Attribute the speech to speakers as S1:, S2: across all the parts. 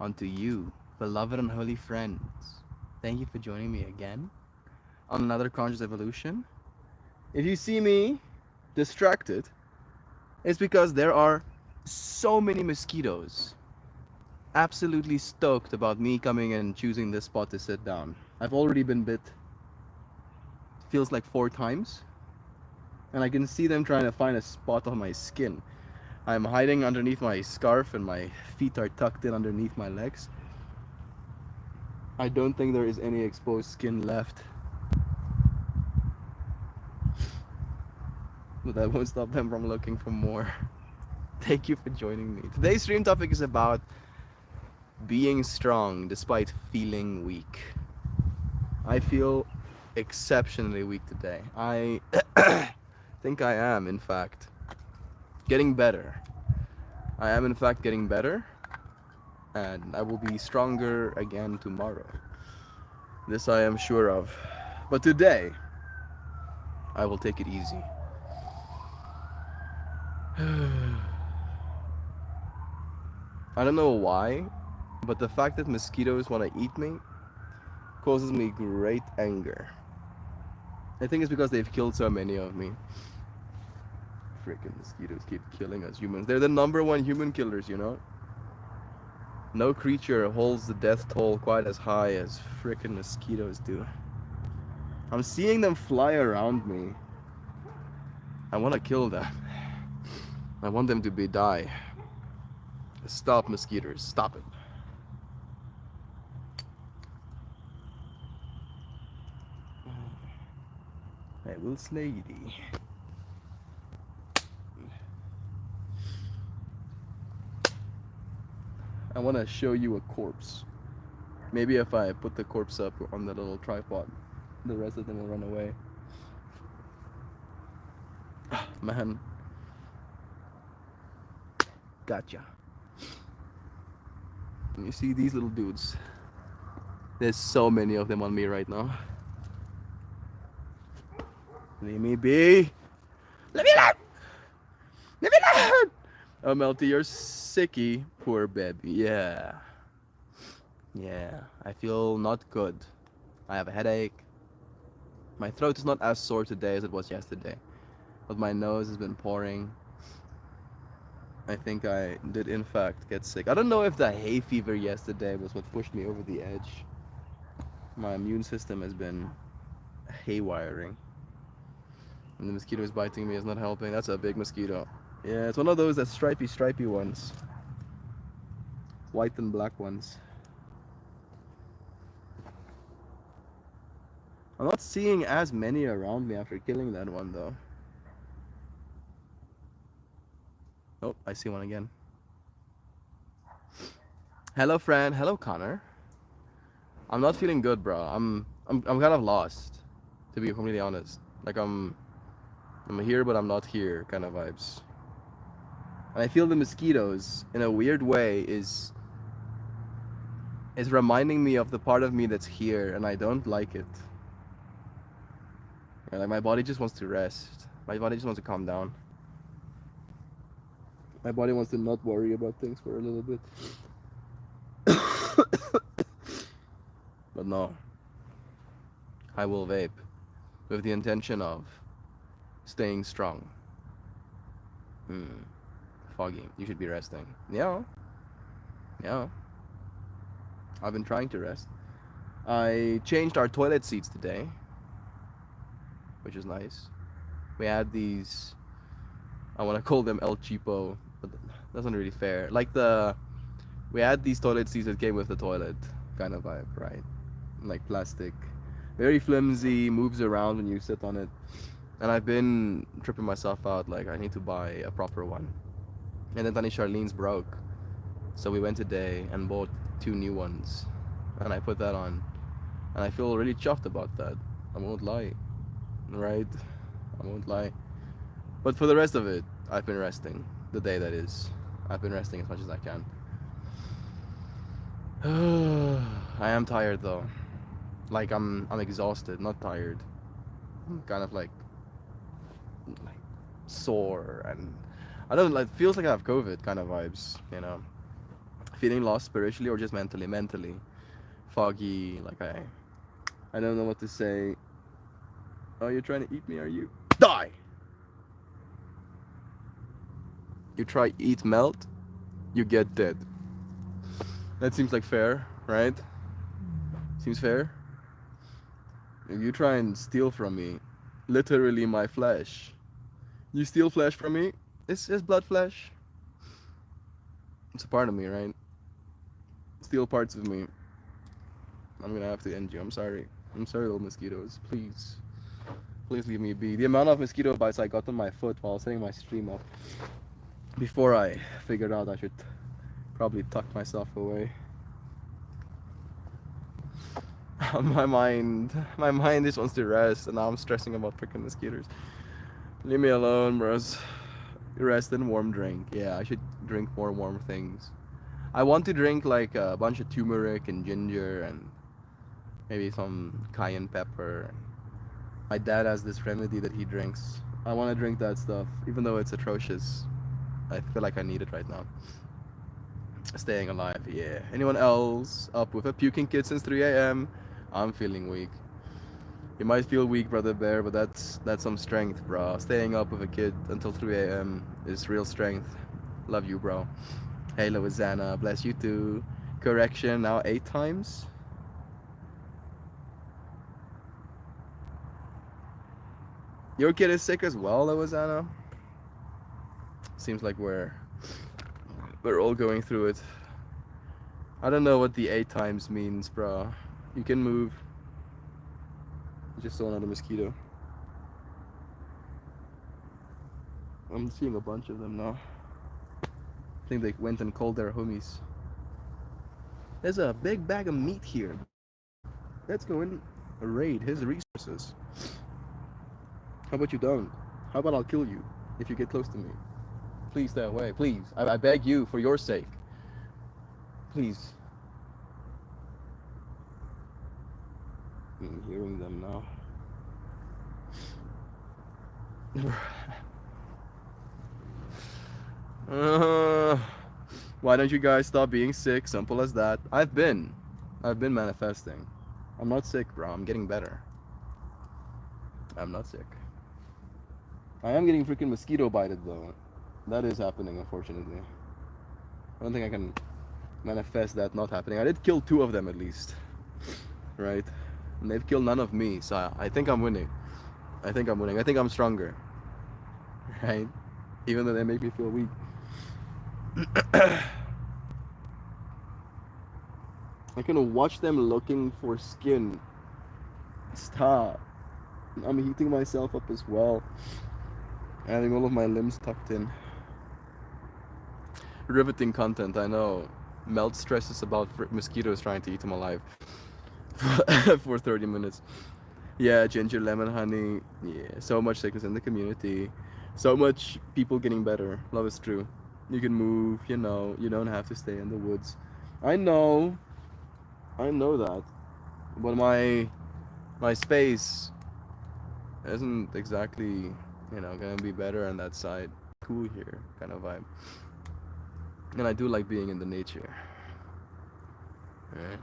S1: onto you, beloved and holy friends. Thank you for joining me again on another Conscious Evolution. If you see me distracted, it's because there are so many mosquitoes absolutely stoked about me coming and choosing this spot to sit down. I've already been bit, feels like 4 times, and I can see them trying to find a spot on my skin. I'm hiding underneath my scarf and my feet are tucked in underneath my legs. I don't think there is any exposed skin left, but that won't stop them from looking for more. Thank you for joining me. Today's stream topic is about being strong despite feeling weak. I feel exceptionally weak today. I think I am, in fact, getting better. I am, in fact, getting better, and I will be stronger again tomorrow. This I am sure of. But today, I will take it easy. I don't know why, but the fact that mosquitoes want to eat me causes me great anger. I think it's because they've killed so many of me. Freaking mosquitoes keep killing us humans. They're the number one human killers, you know? No creature holds the death toll quite as high as freaking mosquitoes do. I'm seeing them fly around me. I want to kill them. I want them to die. Stop, mosquitoes. Stop it. I will slay thee. I want to show you a corpse. Maybe if I put the corpse up on the little tripod, the rest of them will run away. Man. Gotcha. And you see these little dudes? There's so many of them on me right now. Leave me be. Leave me alone. Leave me alone. Oh, Melty, you're sicky. Poor baby. Yeah. Yeah. I feel not good. I have a headache. My throat is not as sore today as it was yesterday. But my nose has been pouring. I think I did in fact get sick. I don't know if the hay fever yesterday was what pushed me over the edge. My immune system has been haywiring. And the mosquito is biting me, is not helping. That's a big mosquito. Yeah, it's one of those that stripy ones. White and black ones. I'm not seeing as many around me after killing that one though. Oh, I see one again. Hello, friend. Hello, Connor. I'm not feeling good, bro. I'm kind of lost, to be completely honest. Like I'm here, but I'm not here, kind of vibes. And I feel the mosquitoes, in a weird way, is reminding me of the part of me that's here, and I don't like it. Yeah, like my body just wants to rest. My body just wants to calm down. My body wants to not worry about things for a little bit. But no. I will vape with the intention of staying strong. Foggy, you should be resting. Yeah. Yeah. I've been trying to rest. I changed our toilet seats today, which is nice. We had these, I want to call them El Cheapo, but that's not really fair. We had these toilet seats that came with the toilet, kind of vibe, right? Like plastic. Very flimsy, moves around when you sit on it. And I've been tripping myself out, like I need to buy a proper one. And then Tani Charlene's broke. So we went today and bought 2 new ones. And I put that on. And I feel really chuffed about that. I won't lie. Right? I won't lie. But for the rest of it, I've been resting. The day that is. I've been resting as much as I can. I am tired though. Like I'm exhausted, not tired. I'm kind of like sore, and I don't like, feels like I have COVID kind of vibes, you know. Feeling lost spiritually or just mentally? Mentally. Foggy, like I don't know what to say. Oh, you're trying to eat me, are you? Die! You try eat melt, you get dead. That seems like fair, right? Seems fair? If you try and steal from me, literally my flesh. You steal flesh from me, it's blood flesh. It's a part of me, right? Steal parts of me. I'm gonna have to end you. I'm sorry. I'm sorry, little mosquitoes. Please. Please leave me be. The amount of mosquito bites I got on my foot while setting my stream up before I figured out I should probably tuck myself away. my mind just wants to rest, and now I'm stressing about freaking mosquitoes. Leave me alone, bros. Rest and warm drink. Yeah, I should drink more warm things. I want to drink like a bunch of turmeric and ginger and maybe some cayenne pepper. My dad has this remedy that he drinks. I want to drink that stuff, even though it's atrocious. I feel like I need it right now. Staying alive, yeah. Anyone else up with a puking kid since 3 a.m.? I'm feeling weak. You might feel weak, brother bear, but that's some strength, bro. Staying up with a kid until 3 a.m. is real strength. Love you, bro. Hey, Louisiana, bless you too. Correction, now 8 times. Your kid is sick as well, Louisiana. Seems like we're all going through it. I don't know what the 8 times means, bro. You can move. Just saw another mosquito. I'm seeing a bunch of them now. I think they went and called their homies. There's a big bag of meat here. Let's go and raid his resources. How about you don't? How about I'll kill you if you get close to me? Please stay away, please. I beg you for your sake. Please. I'm hearing them now. Why don't you guys stop being sick? Simple as that. I've been manifesting. I'm not sick, bro. I'm getting better. I'm not sick. I am getting freaking mosquito bited though. That is happening, unfortunately. I don't think I can manifest that not happening. I did kill 2 of them at least. Right? And they've killed none of me, so I think I'm winning. I think I'm winning. I think I'm stronger. Right? Even though they make me feel weak. I can watch them looking for skin. Stop. I'm heating myself up as well. Having all of my limbs tucked in. Riveting content, I know. Melt stresses about mosquitoes trying to eat him alive for 30 minutes. Yeah, ginger, lemon, honey. Yeah, so much sickness in the community. So much people getting better. Love is true. You can move, you know. You don't have to stay in the woods. I know. I know that. But my space isn't exactly, gonna be better on that side. Cool here, kind of vibe. And I do like being in the nature. Right?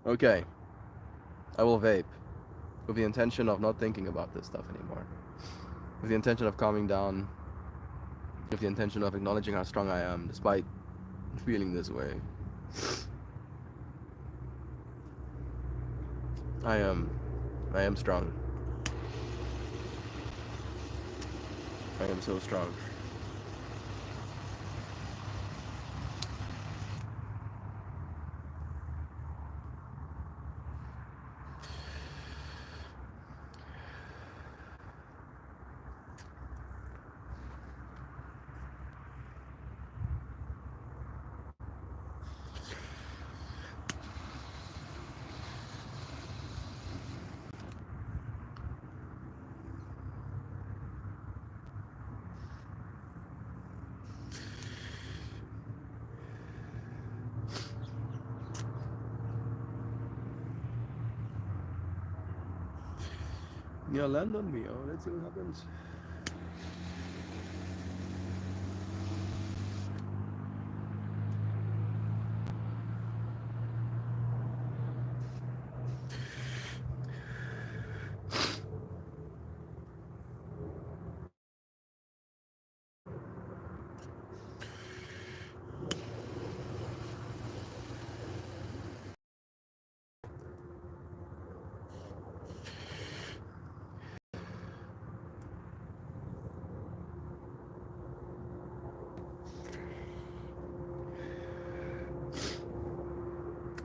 S1: Okay. I will vape with the intention of not thinking about this stuff anymore. With the intention of calming down. With the intention of acknowledging how strong I am despite feeling this way. I am strong. I am so strong. Yeah, land on me, oh. Let's see what happens.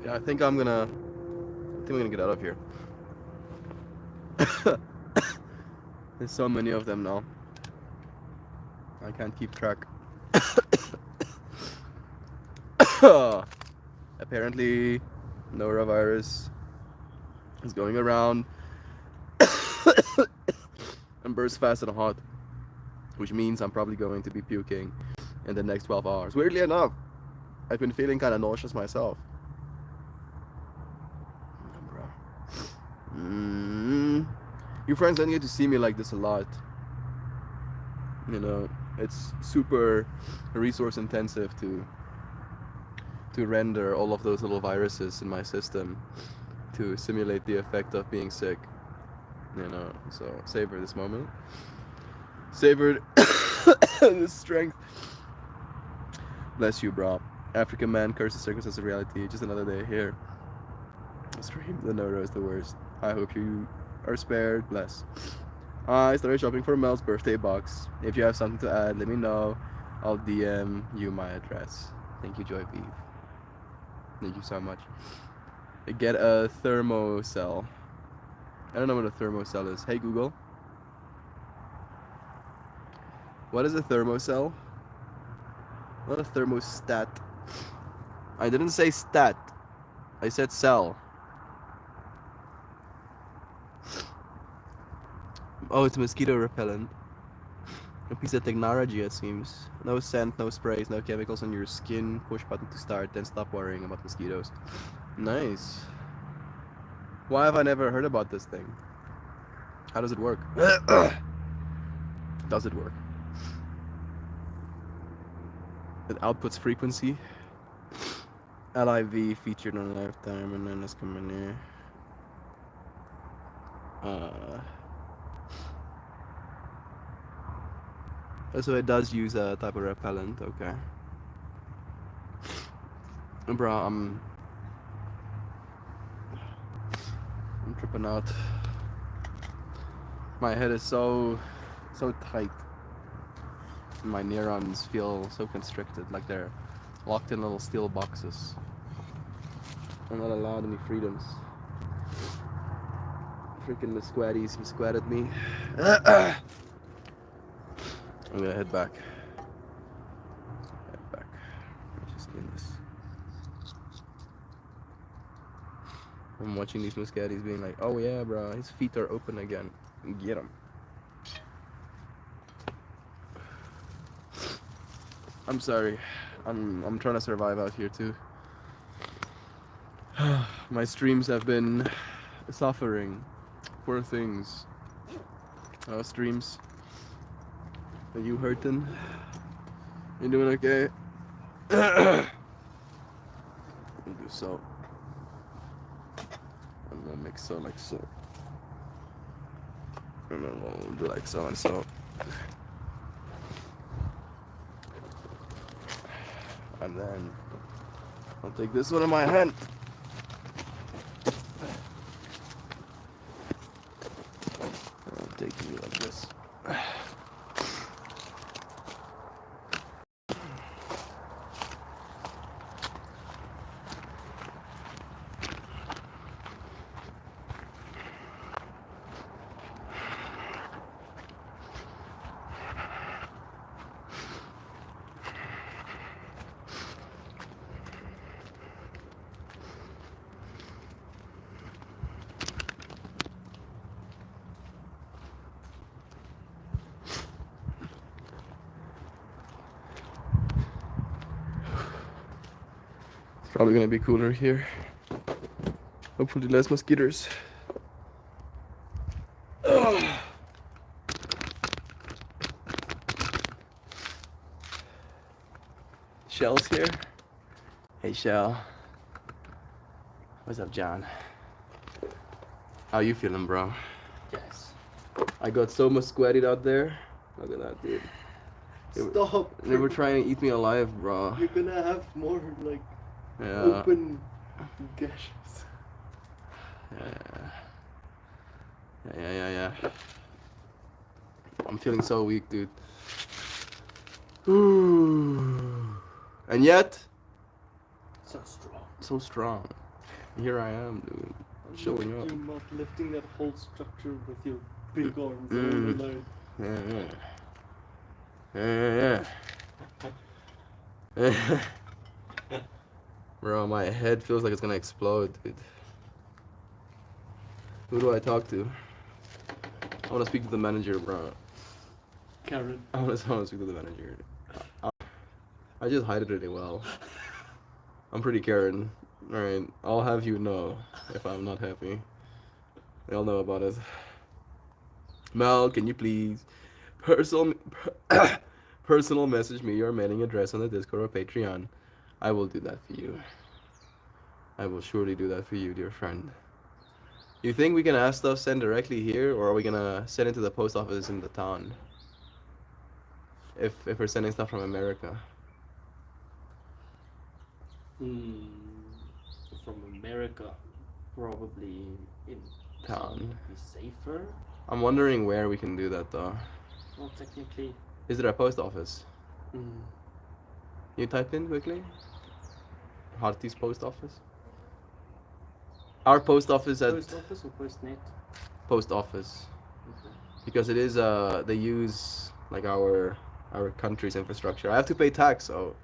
S1: Yeah, I think I'm gonna get out of here. There's so many of them now. I can't keep track. Apparently, norovirus is going around and bursts fast and hot, which means I'm probably going to be puking in the next 12 hours. Weirdly enough, I've been feeling kind of nauseous myself. Your friends don't get to see me like this a lot. You know, it's super resource intensive to render all of those little viruses in my system to simulate the effect of being sick. You know, so savor this moment. Savor this strength. Bless you, bro. African man curses circumstances of reality. Just another day here. Stream. The Noro is the worst. I hope you are spared. Bless. I started shopping for Mel's birthday box. If you have something to add, let me know. I'll DM you my address. Thank you, Joy Beef. Thank you so much. Get a thermocell. I don't know what a thermocell is. Hey Google. What is a thermocell? Not a thermostat. I didn't say stat. I said cell. Oh, it's mosquito repellent. A piece of technology, it seems. No scent, no sprays, no chemicals on your skin. Push button to start, then stop worrying about mosquitoes. Nice. Why have I never heard about this thing? How does it work? Does it work? It outputs frequency. LIV featured on Lifetime and then it's coming here. So it does use a type of repellent, okay. Bro, I'm tripping out. My head is so tight. My neurons feel so constricted, like they're locked in little steel boxes. I'm not allowed any freedoms. Freaking the squatties squatted me. I'm gonna head back. Let's just do this. I'm watching these muscadis being like, oh yeah, bro, his feet are open again. Get him. I'm sorry. I'm trying to survive out here too. My streams have been suffering. Poor things. Streams. Are you hurting? You doing okay? I'll do so. I'm gonna make so like so. And then we'll do like so and so. And then I'll take this one in my hand. I'll take you like this. Probably gonna be cooler here. Hopefully less mosquitoes. Shell's here. Hey Shell. What's up, John? How you feeling, bro?
S2: Yes.
S1: I got so musquetted out there. Look at that, dude.
S2: Stop.
S1: They were trying to eat me alive, bro.
S2: You're gonna have more like
S1: Yeah.
S2: open gashes.
S1: Yeah. I'm feeling so weak, dude. And yet,
S2: So strong.
S1: so strong. Here I am, dude.
S2: Look
S1: Showing
S2: at
S1: up.
S2: you not lifting that whole structure with your big arms
S1: Mm.
S2: all alone.
S1: Bro, my head feels like it's gonna explode, dude. Who do I talk to? I wanna speak to the manager, bro.
S2: Karen.
S1: I wanna speak to the manager. I just hide it really well. I'm pretty Karen. Alright, I'll have you know if I'm not happy. They'll know about it. Mel, can you please personal personal message me your mailing address on the Discord or Patreon? I will do that for you. I will surely do that for you, dear friend. You think we can have stuff sent directly here, or are we gonna send it to the post office in the town? If we're sending stuff from America.
S2: Hmm. From America, probably in
S1: Town.
S2: would be safer.
S1: I'm wondering where we can do that though.
S2: Well, technically.
S1: Is there a post office?
S2: Hmm.
S1: You type in quickly? Harty's post office? Our post office at
S2: Post office or postnet?
S1: post office.
S2: Okay.
S1: Because it is they use like our country's infrastructure. I have to pay tax, so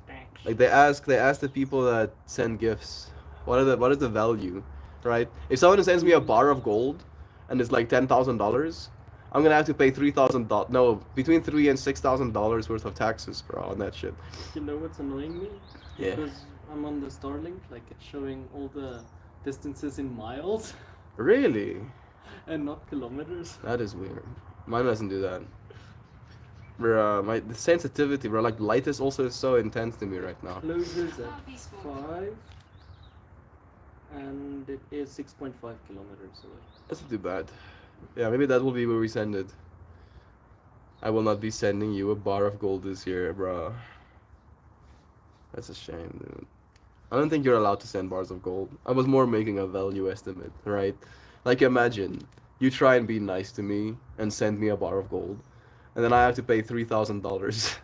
S2: Thanks.
S1: like they ask the people that send gifts, what is the value, right? If someone sends me a bar of gold and it's like $10,000, I'm gonna have to pay $3,000. No, between $3,000 and $6,000 worth of taxes, bro, on that shit.
S2: You know what's annoying me?
S1: Yeah.
S2: Because I'm on the Starlink, like it's showing all the distances in miles
S1: Really?
S2: and not kilometers.
S1: That is weird. Mine doesn't do that. Bro, the sensitivity, bro, like light is also so intense to me right now.
S2: Closes at 5, and it is 6.5 kilometers away.
S1: That's not too bad. Yeah, maybe that will be where we send it. I will not be sending you a bar of gold this year, bro. That's a shame, dude. I don't think you're allowed to send bars of gold. I was more making a value estimate, right? Like imagine you try and be nice to me and send me a bar of gold, and then I have to pay $3,000,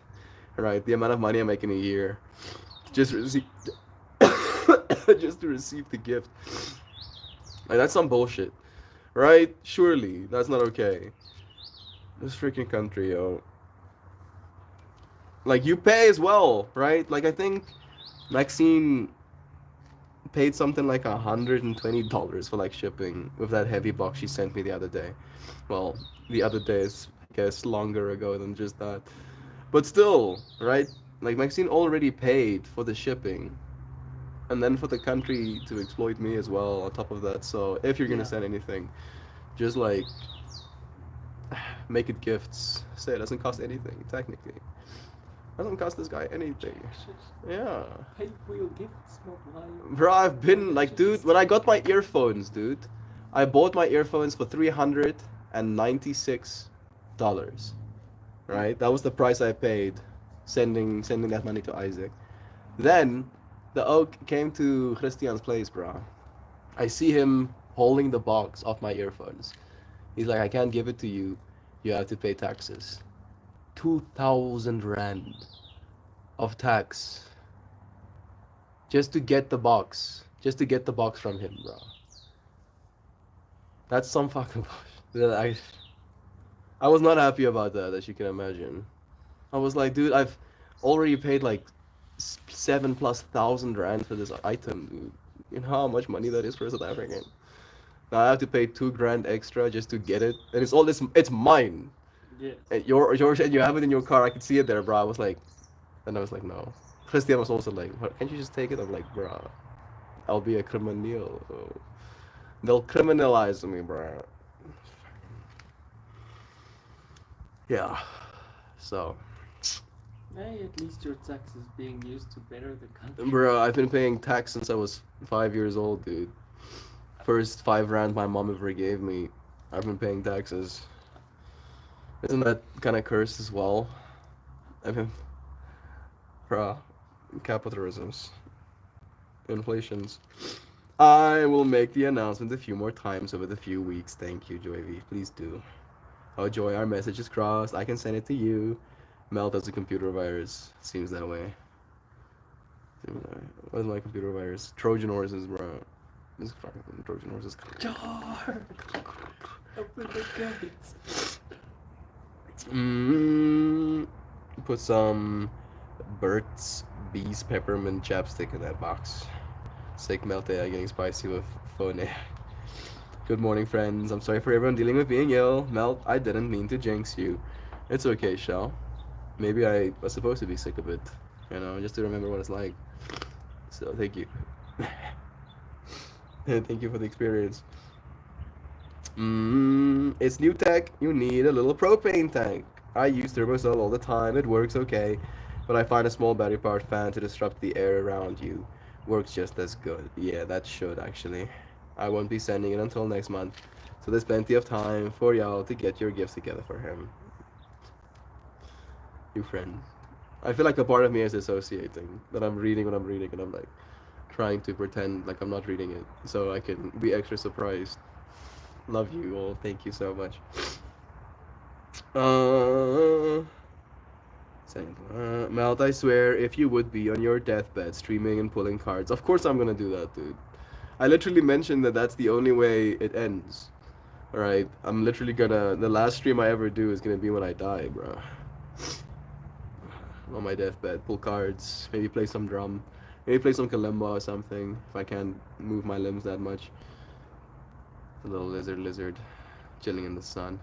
S1: right? The amount of money I make in a year, just receive, just to receive the gift. Like that's some bullshit, right? Surely that's not okay. This freaking country, yo. Like you pay as well, right? Like I think Maxine paid something like $120 for like shipping with that heavy box she sent me the other day. Well, the other day is I guess longer ago than just that. But still, right? Like Maxine already paid for the shipping. And then for the country to exploit me as well on top of that. So if you're gonna
S2: Yeah.
S1: send anything, just like make it gifts. Say it doesn't cost anything, technically. Doesn't cost this guy anything. Yeah.
S2: Pay for your gifts, not mine.
S1: Bro, I've been like, dude, when I got my earphones, dude, I bought my earphones for $396. Right? That was the price I paid sending that money to Isaac. Then the oak came to Christian's place, bro. I see him holding the box of my earphones. He's like, I can't give it to you. You have to pay taxes. 2,000 rand of tax just to get the box. Just to get the box from him, bro. That's some fucking bullshit. I was not happy about that, as you can imagine. I was like, dude, I've already paid like 7,000+ rand for this item, dude. You know how much money that is for a South African? Now I have to pay 2 grand extra just to get it, and it's all this. It's mine.
S2: Yes.
S1: And yours, and you have it in your car. I could see it there, bro. I was like, no. Christian was also like, can't you just take it? I'm like, bro, I'll be a criminal. They'll criminalize me, bro. Yeah. So,
S2: Hey, at least your tax is being used to better the country.
S1: bro, I've been paying tax since I was 5 years old, dude. First 5 rand my mom ever gave me. I've been paying taxes. Isn't that kind of cursed as well? I mean, bro, capitalisms, inflations. I will make the announcement a few more times over the few weeks. Thank you, Joy V. Please do. Oh, Joy, our message is crossed. I can send it to you. Melt as a computer virus. Seems that way. What's my computer virus? Trojan horses, bro. This fucking Trojan horses.
S2: Jar! Open the gates.
S1: Put some Burt's Bees peppermint chapstick in that box. Steak melted, getting spicy with phone. Good morning, friends. I'm sorry for everyone dealing with being ill. Melt, I didn't mean to jinx you. It's okay, Shell. Maybe I was supposed to be sick a bit, just to remember what it's like. So thank you. Thank you for the experience. It's new tech. You need a little propane tank. I use Turbocell all the time. It works okay, but I find a small battery powered fan to disrupt the air around you. Works just as good. Yeah, that should actually. I won't be sending it until next month, so there's plenty of time for y'all to get your gifts together for him. You friends. I feel like a part of me is associating that I'm reading what I'm reading, and I'm like trying to pretend like I'm not reading it so I can be extra surprised. Love you all. Thank you so much. Melt, I swear, if you would be on your deathbed streaming and pulling cards, of course I'm gonna do that, dude. I literally mentioned that that's the only way it ends. Alright, I'm literally gonna. The last stream I ever do is gonna be when I die, bro. On my deathbed, pull cards, maybe play some drum, maybe play some kalimba or something if I can't move my limbs that much. A little lizard chilling in the sun.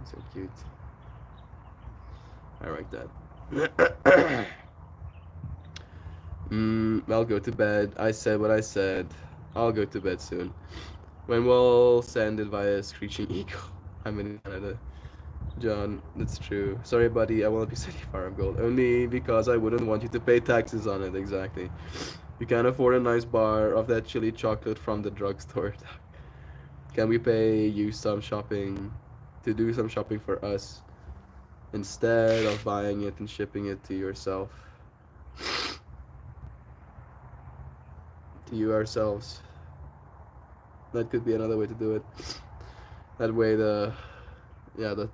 S1: So cute. I like that. I'll go to bed. I said what I said. I'll go to bed soon. When we'll send it via Screeching Eagle. I'm in Canada. John, that's true. Sorry, buddy, I won't be sending Farm Gold. Only because I wouldn't want you to pay taxes on it, exactly. You can't afford a nice bar of that chili chocolate from the drugstore. Can we pay you some shopping to do some shopping for us instead of buying it and shipping it to yourself? To you ourselves. That could be another way to do it. That way the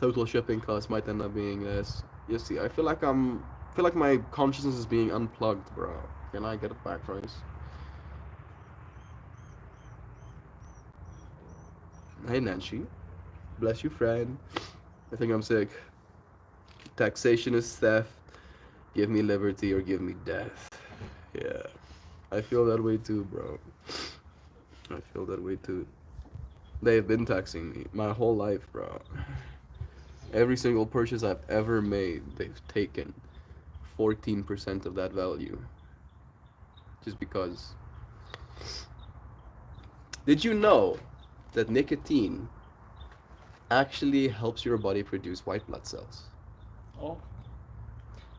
S1: total shipping cost might end up being less. You see, I feel like my consciousness is being unplugged, bro. Can I get it back, Royce? Hey, Nancy. Bless you, friend. I think I'm sick. Taxation is theft. Give me liberty or give me death. Yeah. I feel that way too, bro. I feel that way too. They've been taxing me my whole life, bro. Every single purchase I've ever made, they've taken 14% of that value. Just because. Did you know that nicotine actually helps your body produce white blood cells?
S2: Oh.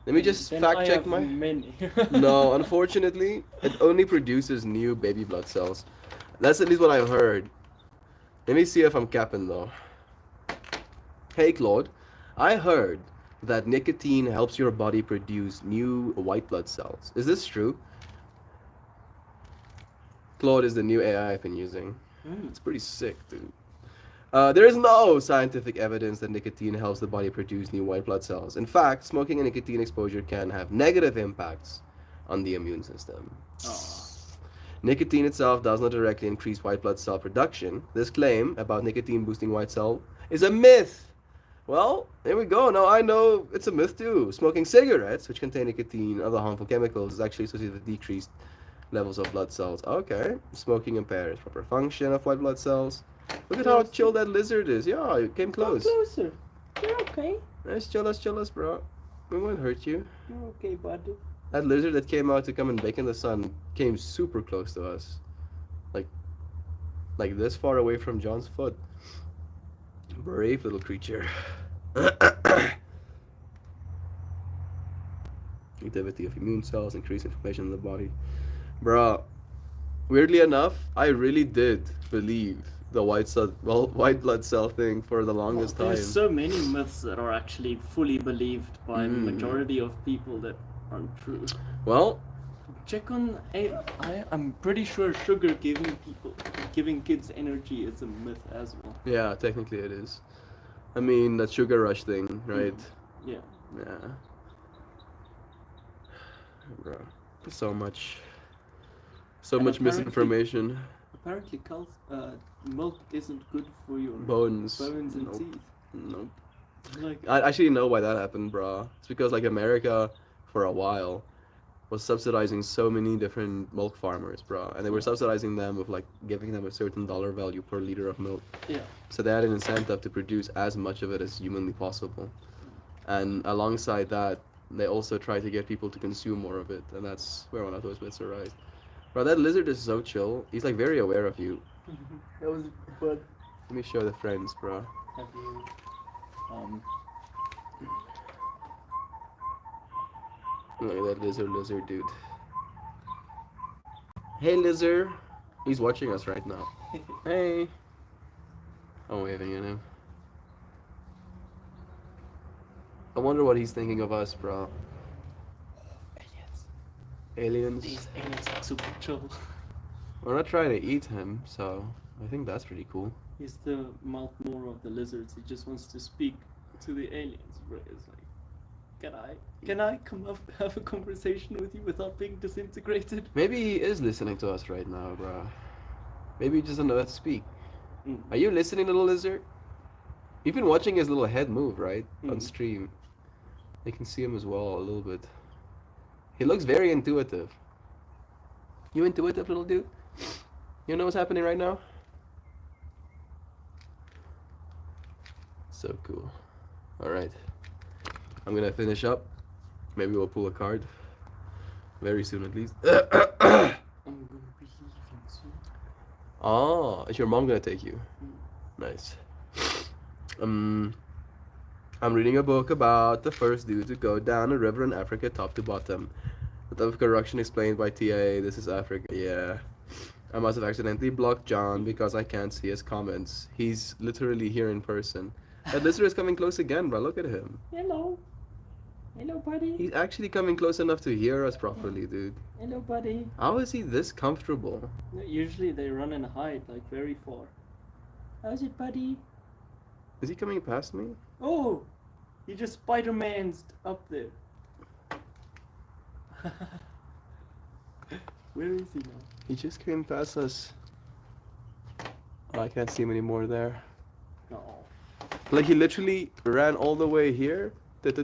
S1: Let me just
S2: Then
S1: fact
S2: I
S1: check
S2: have
S1: my.
S2: many.
S1: No, unfortunately, it only produces new baby blood cells. That's at least what I've heard. Let me see if I'm capping though. Hey Claude, I heard that nicotine helps your body produce new white blood cells. Is this true? Claude is the new AI I've been using. It's pretty sick, dude. There is no scientific evidence that nicotine helps the body produce new white blood cells. In fact, smoking and nicotine exposure can have negative impacts on the immune system.
S2: Oh.
S1: Nicotine itself does not directly increase white blood cell production. This claim about nicotine boosting white cell is a myth. Well, there we go. Now I know it's a myth too. Smoking cigarettes, which contain nicotine and other harmful chemicals, is actually associated with decreased levels of blood cells. Okay. Smoking impairs proper function of white blood cells. Look at how chill that lizard is. Yeah, it came close.
S2: Come closer. You're okay.
S1: Nice, chill us, bro. We won't hurt you.
S2: You're okay, buddy.
S1: That lizard that came out to come and bake in the sun came super close to us. Like this far away from John's foot. Brave little creature. Activity of immune cells, increase inflammation in the body. Bruh, weirdly enough, I really did believe the white blood cell thing for the longest time.
S2: There's so many myths that are actually fully believed by the majority of people that aren't true.
S1: Well,
S2: check on AI. I'm pretty sure sugar giving kids energy is a myth as well.
S1: Yeah, technically it is. I mean, that sugar rush thing, right?
S2: Yeah.
S1: Yeah. Bro, so much
S2: And
S1: misinformation.
S2: Apparently, milk isn't good for your
S1: Bones.
S2: bones and
S1: Nope.
S2: teeth.
S1: Nope.
S2: Like,
S1: I actually know why that happened, bro. It's because like America, for a while, was subsidizing so many different milk farmers, bro, and they were
S2: Yeah.
S1: subsidizing them with like giving them a certain dollar value per liter of milk.
S2: yeah.
S1: So they had an incentive to produce as much of it as humanly possible. And alongside that, they also try to get people to consume more of it, and that's where one of those myths arise. Bro, that lizard is so chill. He's like very aware of you.
S2: That was but
S1: Let me show the friends, bro.
S2: have you
S1: Look at that lizard, dude. Hey, lizard. He's watching us right now. Hey. I'm waving at him. I wonder what he's thinking of us, bro.
S2: aliens.
S1: Aliens.
S2: These aliens are super chill.
S1: We're not trying to eat him, so I think that's pretty cool.
S2: He's the Mount Moore of the lizards. He just wants to speak to the aliens. Bro. It's like, can I come up have a conversation with you without being disintegrated?
S1: Maybe he is listening to us right now, bro. Maybe he just doesn't know how to speak.
S2: Mm.
S1: Are you listening, little lizard? You've been watching his little head move, right? On
S2: Mm.
S1: stream. You can see him as well a little bit. He looks very intuitive. You intuitive, little dude? You know what's happening right now? So cool. Alright. I'm gonna finish up. Maybe we'll pull a card. Very soon at least.
S2: I'm gonna be leaving soon.
S1: Oh, is your mom gonna take you?
S2: Mm.
S1: Nice. I'm reading a book about the first dude to go down a river in Africa top to bottom. The type of corruption explained by TA. This is Africa. Yeah. I must have accidentally blocked John because I can't see his comments. He's literally here in person. That lizard is coming close again, bro. Look at him.
S2: Hello. Hello, buddy.
S1: He's actually coming close enough to hear us properly, dude.
S2: Hello, buddy.
S1: How is he this comfortable?
S2: Usually they run and hide like very far. How's it, buddy?
S1: Is he coming past me?
S2: Oh, he just Spider-Man's up there. Where is he now?
S1: He just came past us. Oh, I can't see him anymore there.
S2: No.
S1: Like he literally ran all the way here, and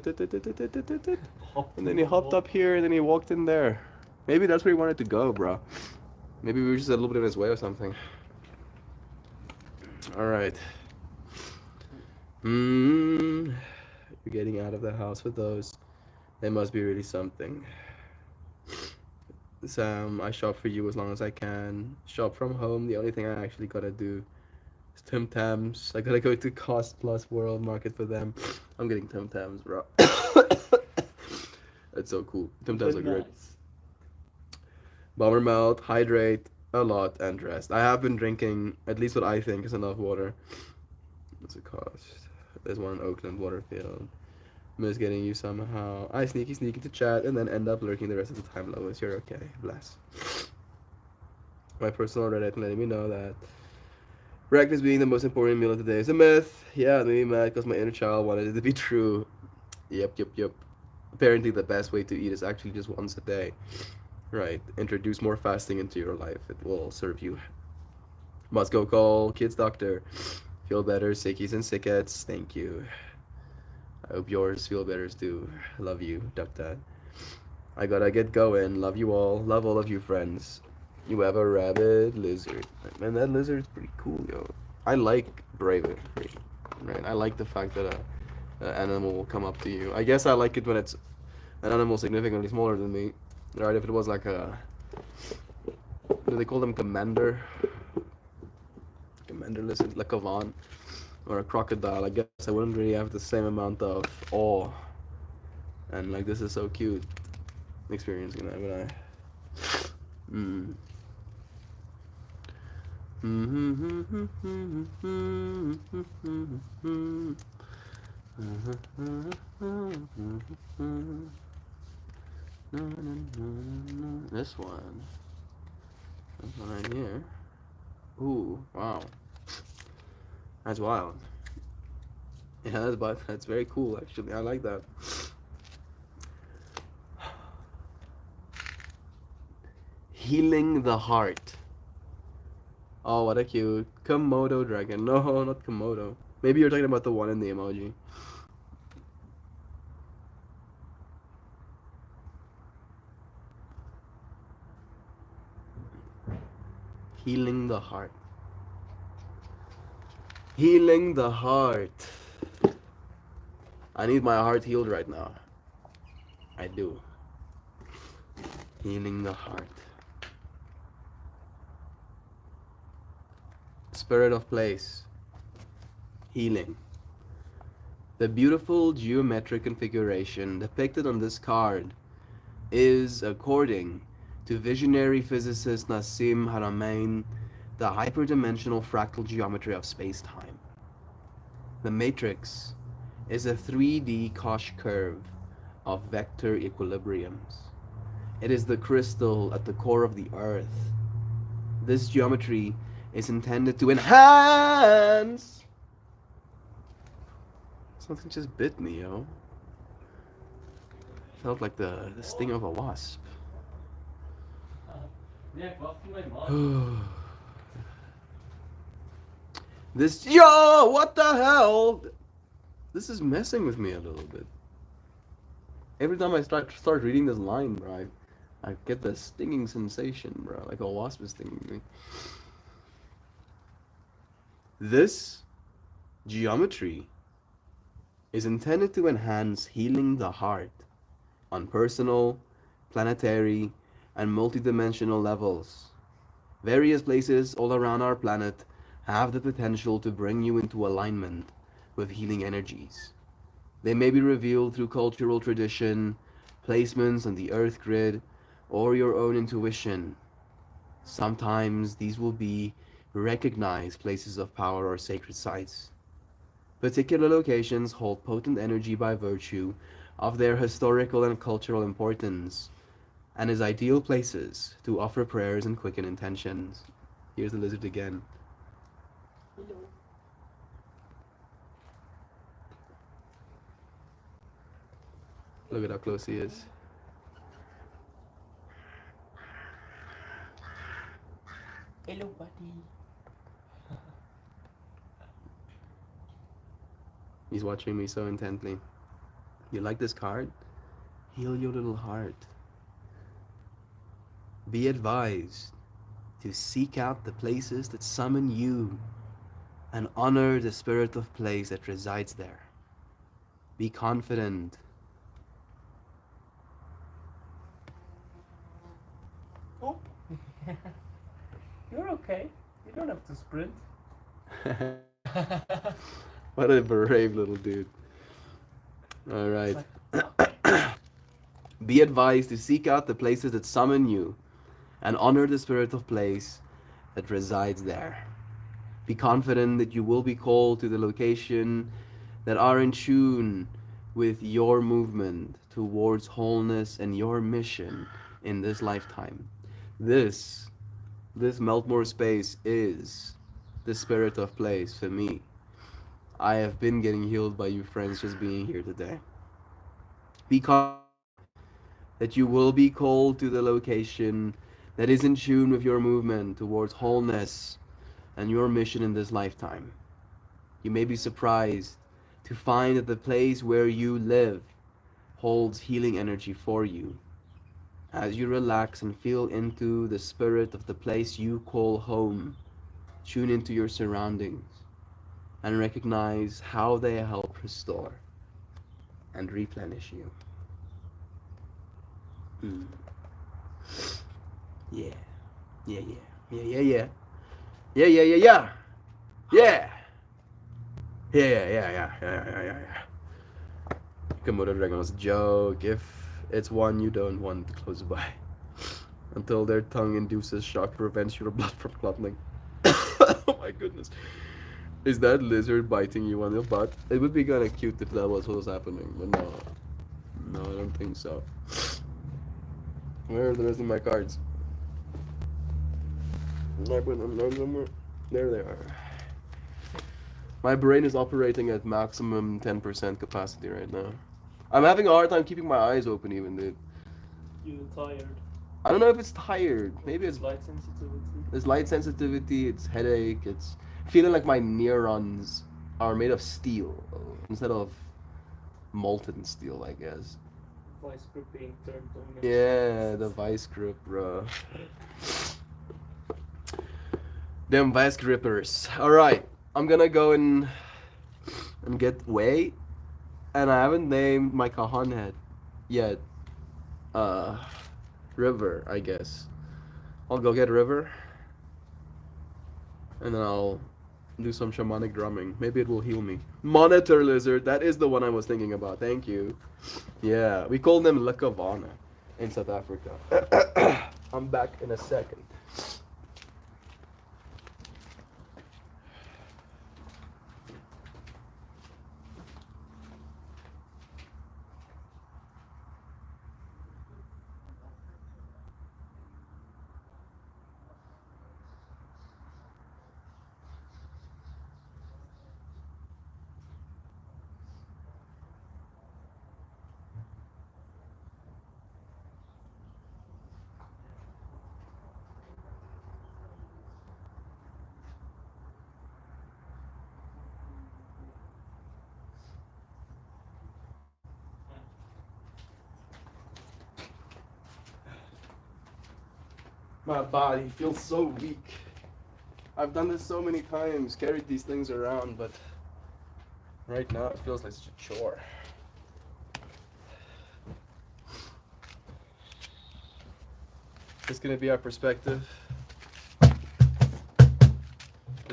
S1: then he hopped up here, and then he walked in there. Maybe that's where he wanted to go, bro. Maybe we were just a little bit in his way or something. All right. You're getting out of the house with those. They must be really something. Sam, I shop for you as long as I can. Shop from home. The only thing I actually gotta do is Tim Tams. I gotta go to Cost Plus World Market for them. I'm getting Tim Tams, bro. That's so cool. Tim Tams are great. Bomber melt, hydrate a lot, and rest. I have been drinking at least what I think is enough water. What's it cost? There's one in Oakland, Waterfield. Miss getting you somehow. I sneak to chat and then end up lurking the rest of the time. Lois, you're okay. Bless. My personal Reddit letting me know that breakfast being the most important meal of the day is a myth. Yeah, it made me mad because my inner child wanted it to be true. Yep. Apparently the best way to eat is actually just once a day. Right. Introduce more fasting into your life. It will serve you. Must go call kids doctor. Feel better, sickies and sickets. Thank you. I hope yours feel better too. Love you, Duck Dad. I gotta get going. Love you all. Love all of you friends. You have a rabid lizard. Man, that lizard's pretty cool, yo. I like bravery, right? I like the fact that an animal will come up to you. I guess I like it when it's an animal significantly smaller than me. Right, if it was like a... What do they call them? Commander? Commander lizard? Like a Vaughan. Or a crocodile. I guess I wouldn't really have the same amount of awe. And like, this is so cute. Experiencing that, but This one. This one right here. Ooh, wow. That's wild. Yeah, that's very cool actually. I like that. Healing the heart. Oh, what a cute Komodo dragon. No, not Komodo. Maybe you're talking about the one in the emoji. Healing the heart. Healing the heart. I need my heart healed right now. I do. Healing the heart. Spirit of place. Healing. The beautiful geometric configuration depicted on this card is, according to visionary physicist Nassim Haramein, the hyperdimensional fractal geometry of space-time. The matrix is a 3D Koch curve of vector equilibriums. It is the crystal at the core of the earth. This geometry is intended to enhance. Something just bit me, yo. Felt like the sting of a wasp. This, yo, what the hell? This is messing with me a little bit. Every time I start reading this line, bro, I get the stinging sensation, bro, like a wasp is stinging me. This geometry is intended to enhance healing the heart on personal, planetary, and multidimensional levels. Various places all around our planet have the potential to bring you into alignment with healing energies. They may be revealed through cultural tradition, placements on the earth grid, or your own intuition. Sometimes these will be recognized places of power or sacred sites. Particular locations hold potent energy by virtue of their historical and cultural importance, and as ideal places to offer prayers and quicken intentions. Here's the lizard again.
S2: Hello.
S1: Look at how close he is.
S2: Hello, buddy.
S1: He's watching me so intently. You like this card? Heal your little heart. Be advised to seek out the places that summon you and honor the spirit of place that resides there. Be confident.
S2: Oh. You're okay. You don't have to sprint.
S1: What a brave little dude. All right. Be advised to seek out the places that summon you and honor the spirit of place that resides there. Be confident that you will be called to the location that are in tune with your movement towards wholeness and your mission in this lifetime. This Meltmore space is the spirit of place for me. I have been getting healed by you friends just being here today. Be confident that you will be called to the location that is in tune with your movement towards wholeness and your mission in this lifetime. You may be surprised to find that the place where you live holds healing energy for you. As you relax and feel into the spirit of the place you call home, tune into your surroundings and recognize how they help restore and replenish you. Yeah. Yeah. Yeah. Komodo dragon was a joke. If it's one you don't want close by, until their tongue induces shock, prevents your blood from clotting. Oh my goodness. Is that lizard biting you on your butt? It would be kind of cute if that was what was happening, but no. No, I don't think so. Where are the rest of my cards? I put them down somewhere. There they are. My brain is operating at maximum 10% capacity right now. I'm having a hard time keeping my eyes open even, dude.
S2: You're tired.
S1: I don't know if it's tired. Maybe it's
S2: light sensitivity.
S1: there's light sensitivity. It's headache. It's feeling like my neurons are made of steel instead of molten steel, I guess.
S2: Vice grip being turned on.
S1: Yeah, the vice grip, bro. Them vice grippers. All right, I'm gonna go and get weight, and I haven't named my cajon head yet. River, I guess. I'll go get River, and then I'll do some shamanic drumming. Maybe it will heal me. Monitor lizard, that is the one I was thinking about. Thank you. Yeah, we call them Lekavana in South Africa. I'm back in a second. My body feels so weak. I've done this so many times, carried these things around, but right now it feels like such a chore. This is gonna be our perspective. The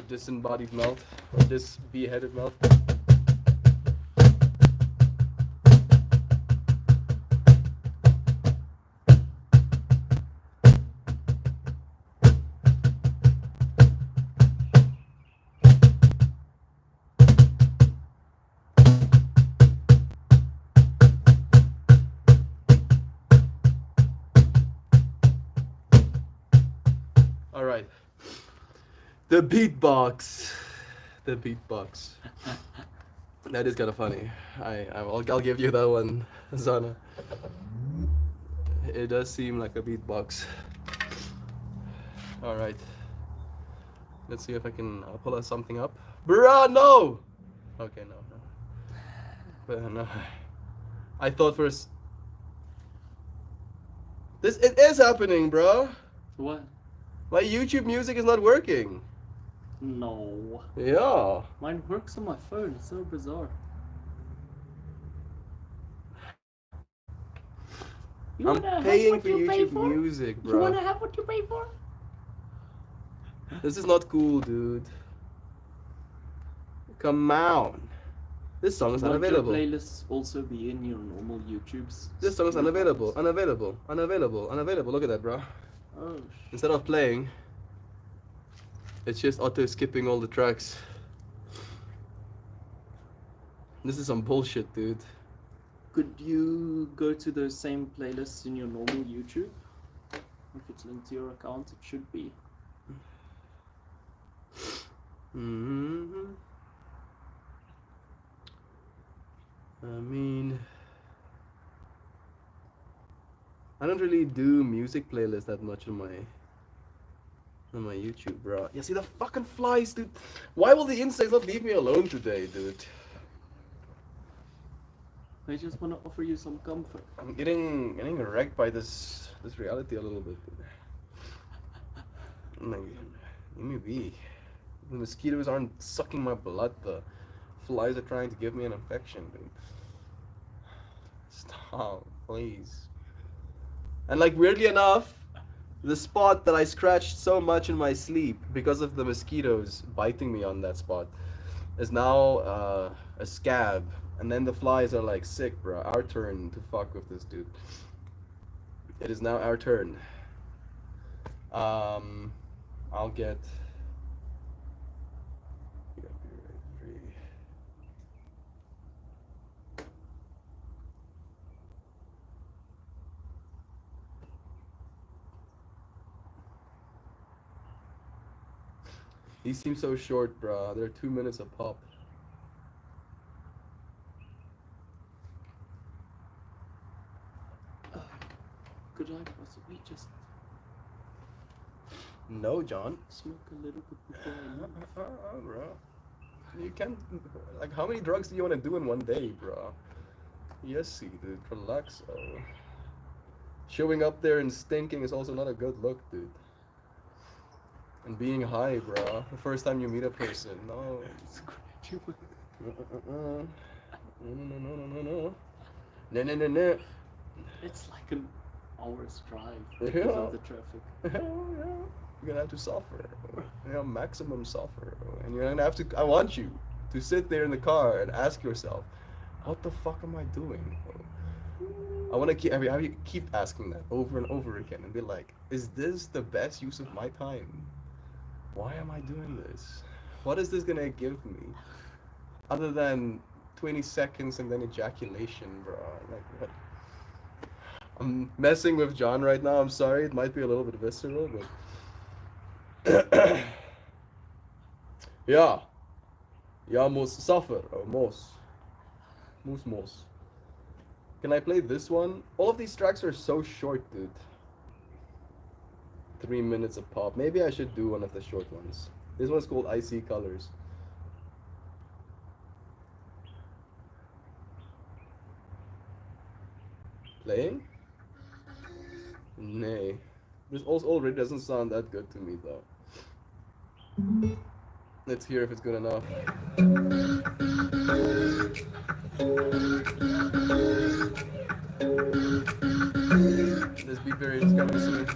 S1: disembodied melt, or this beheaded melt. All right. The beatbox. The beatbox. That is kind of funny. I'll give you that one, Zana. It does seem like a beatbox. All right. Let's see if I can pull something up. Bruh, no! Okay, no. But no. I thought first. It is happening, bro.
S2: What?
S1: My YouTube music is not working.
S2: No.
S1: Yeah.
S2: Mine works on my phone. It's so bizarre.
S1: I'm paying for YouTube music, bro.
S2: You wanna have what you pay for?
S1: This is not cool, dude. Come on. This song is unavailable.
S2: Won't your playlists also be in your normal YouTubes?
S1: This song is unavailable. Unavailable. Look at that, bro.
S2: Oh,
S1: Instead of playing, it's just auto skipping all the tracks. This is some bullshit, dude.
S2: Could you go to those same playlists in your normal YouTube? If it's linked to your account, it should be.
S1: Mm-hmm. I mean, I don't really do music playlists that much on my YouTube, bro. Yeah, see the fucking flies, dude. Why will the insects not leave me alone today, dude?
S2: I just want to offer you some comfort.
S1: I'm getting wrecked by this reality a little bit, dude. Like, let me be. The mosquitoes aren't sucking my blood. The flies are trying to give me an infection, dude. Stop, please. And like, weirdly enough, the spot that I scratched so much in my sleep because of the mosquitoes biting me on that spot is now a scab. And then the flies are like, sick, bro. Our turn to fuck with this dude. It is now our turn. I'll get. These seem so short, bro. They're 2 minutes a pop.
S2: Could I possibly just
S1: No, John.
S2: smoke a little bit before I leave?
S1: Bro. You can't. Like, how many drugs do you want to do in one day, bro? Yes, see, dude. Relax. Showing up there and stinking is also not a good look, dude. And being high, bro. The first time you meet a person. No. No. No. No.
S2: It's like an hour's drive
S1: Yeah.
S2: because of the traffic.
S1: Hell yeah. You're gonna have to suffer. Maximum suffer. And you're gonna have to. I want you to sit there in the car and ask yourself, what the fuck am I doing? I want to keep. Have you keep asking that over and over again and be like, is this the best use of my time? Why am I doing this? What is this gonna give me? Other than 20 seconds and then ejaculation, bro. Like, what? I'm messing with John right now. I'm sorry. It might be a little bit visceral, but. Ja. Ja muss suffer. Or muss. Muss. Can I play this one? All of these tracks are so short, dude. 3 minutes a pop. Maybe I should do one of the short ones. This one's called Icy Colors. Playing? Nay. This also already doesn't sound that good to me though. Let's hear if it's good enough. This beat variant is coming soon.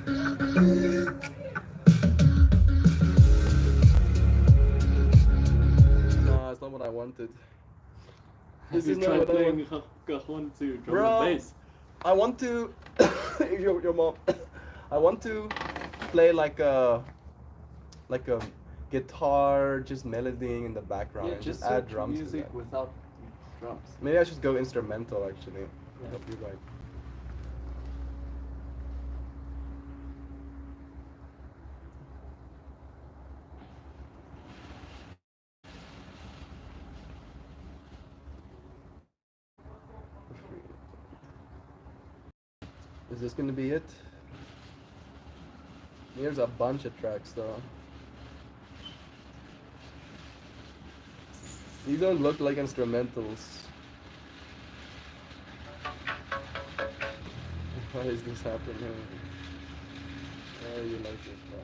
S1: Nah, it's not what I wanted. This
S2: Have
S1: is
S2: you
S1: not
S2: tried
S1: what I
S2: playing
S1: want.
S2: cajon to drum
S1: Bro.
S2: and bass?
S1: I want to your mom. I want to play like a guitar, just melodying in the background,
S2: Yeah,
S1: and
S2: just
S1: add
S2: search
S1: drums to
S2: music
S1: that.
S2: without drums.
S1: Maybe I should go instrumental actually.
S2: Yeah.
S1: That'd be right. Is this gonna be it? Here's a bunch of tracks though. These don't look like instrumentals. Why is this happening? Why are you like this, bro?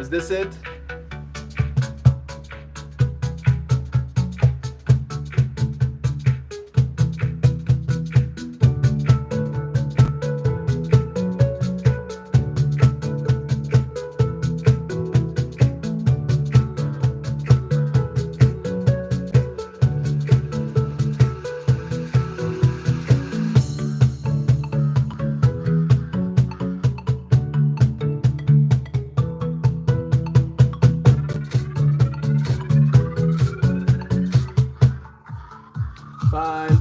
S1: Is this it? Fine.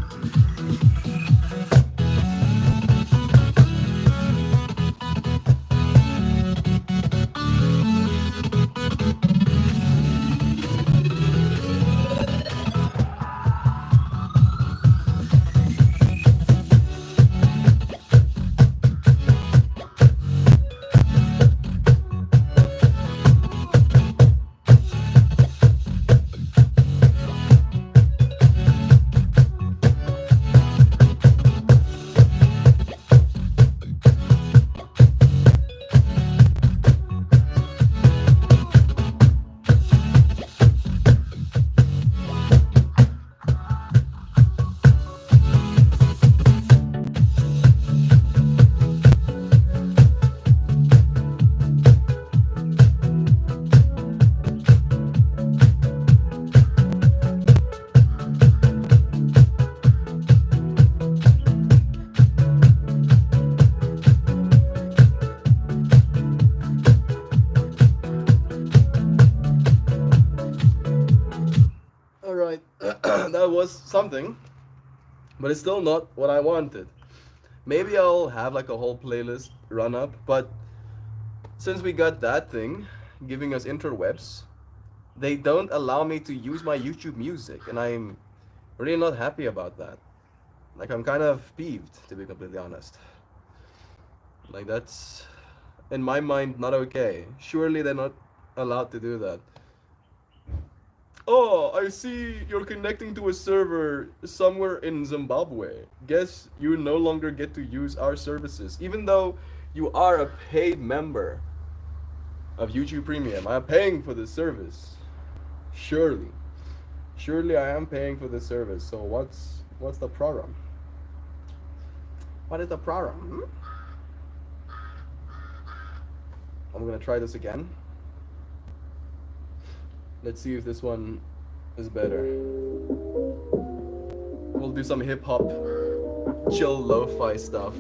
S1: Alright, that was something, but it's still not what I wanted. Maybe I'll have like a whole playlist run up, but since we got that thing giving us interwebs, they don't allow me to use my YouTube music, and I'm really not happy about that. Like, I'm kind of peeved, to be completely honest. Like, that's, in my mind, not okay. Surely they're not allowed to do that. Oh, I see you're connecting to a server somewhere in Zimbabwe. Guess you no longer get to use our services, even though you are a paid member of YouTube Premium. I'm paying for this service. Surely. Surely I am paying for this service. So what's the problem? What is the problem? I'm gonna try this again. Let's see if this one is better. We'll do some hip hop, chill lo-fi stuff.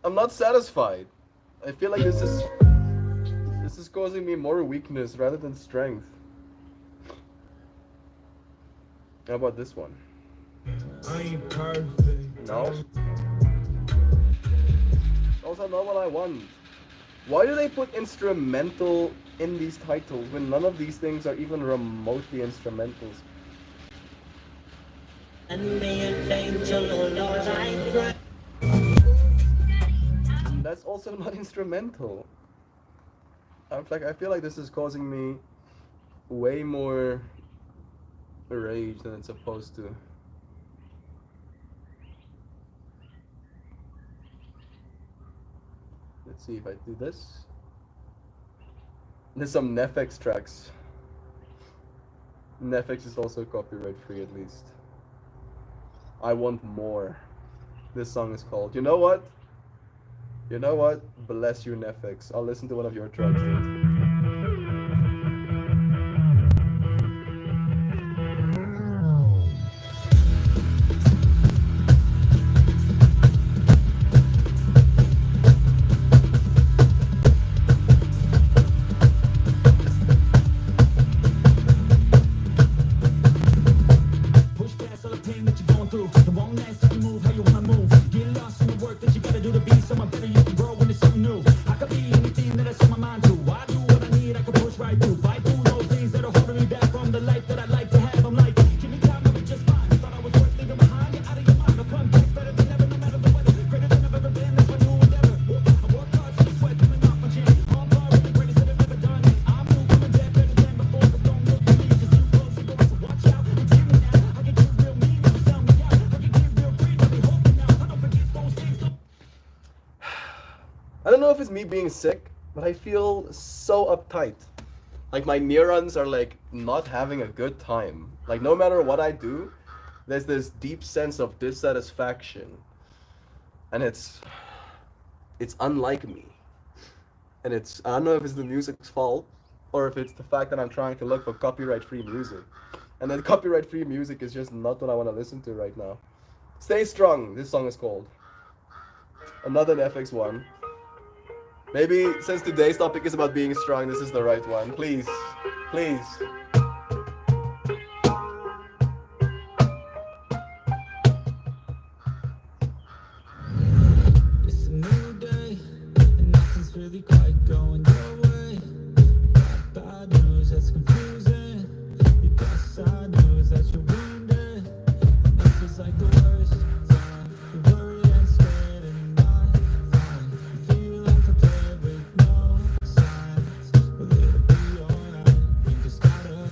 S1: I'm not satisfied. I feel like this is causing me more weakness rather than strength. How about this one? I ain't perfect. No. Also not what I want. Why do they put instrumental in these titles when none of these things are even remotely instrumentals? And that's also not instrumental. I feel like this is causing me way more rage than it's supposed to. Let's see if I do this. There's some Nefex tracks. Nefex is also copyright free at least. I want more. This song is called, you know what? You know what? Bless you, Nefex. I'll listen to one of your tracks. I don't know if it's me being sick, but I feel so uptight. Like my neurons are like not having a good time. Like no matter what I do, there's this deep sense of dissatisfaction. And it's unlike me. And I don't know if it's the music's fault or if it's the fact that I'm trying to look for copyright-free music. And then copyright-free music is just not what I want to listen to right now. Stay Strong, this song is called. Another Nefex one. Maybe since today's topic is about being strong, this is the right one. Please, please. It's a new day, and nothing's really quite going your way. You got bad news that's confusing. You got sad news that you're wounded. And it feels like the worst time. You worry and scared and not fine. You feel unprepared with no signs. But it'll be alright. You just gotta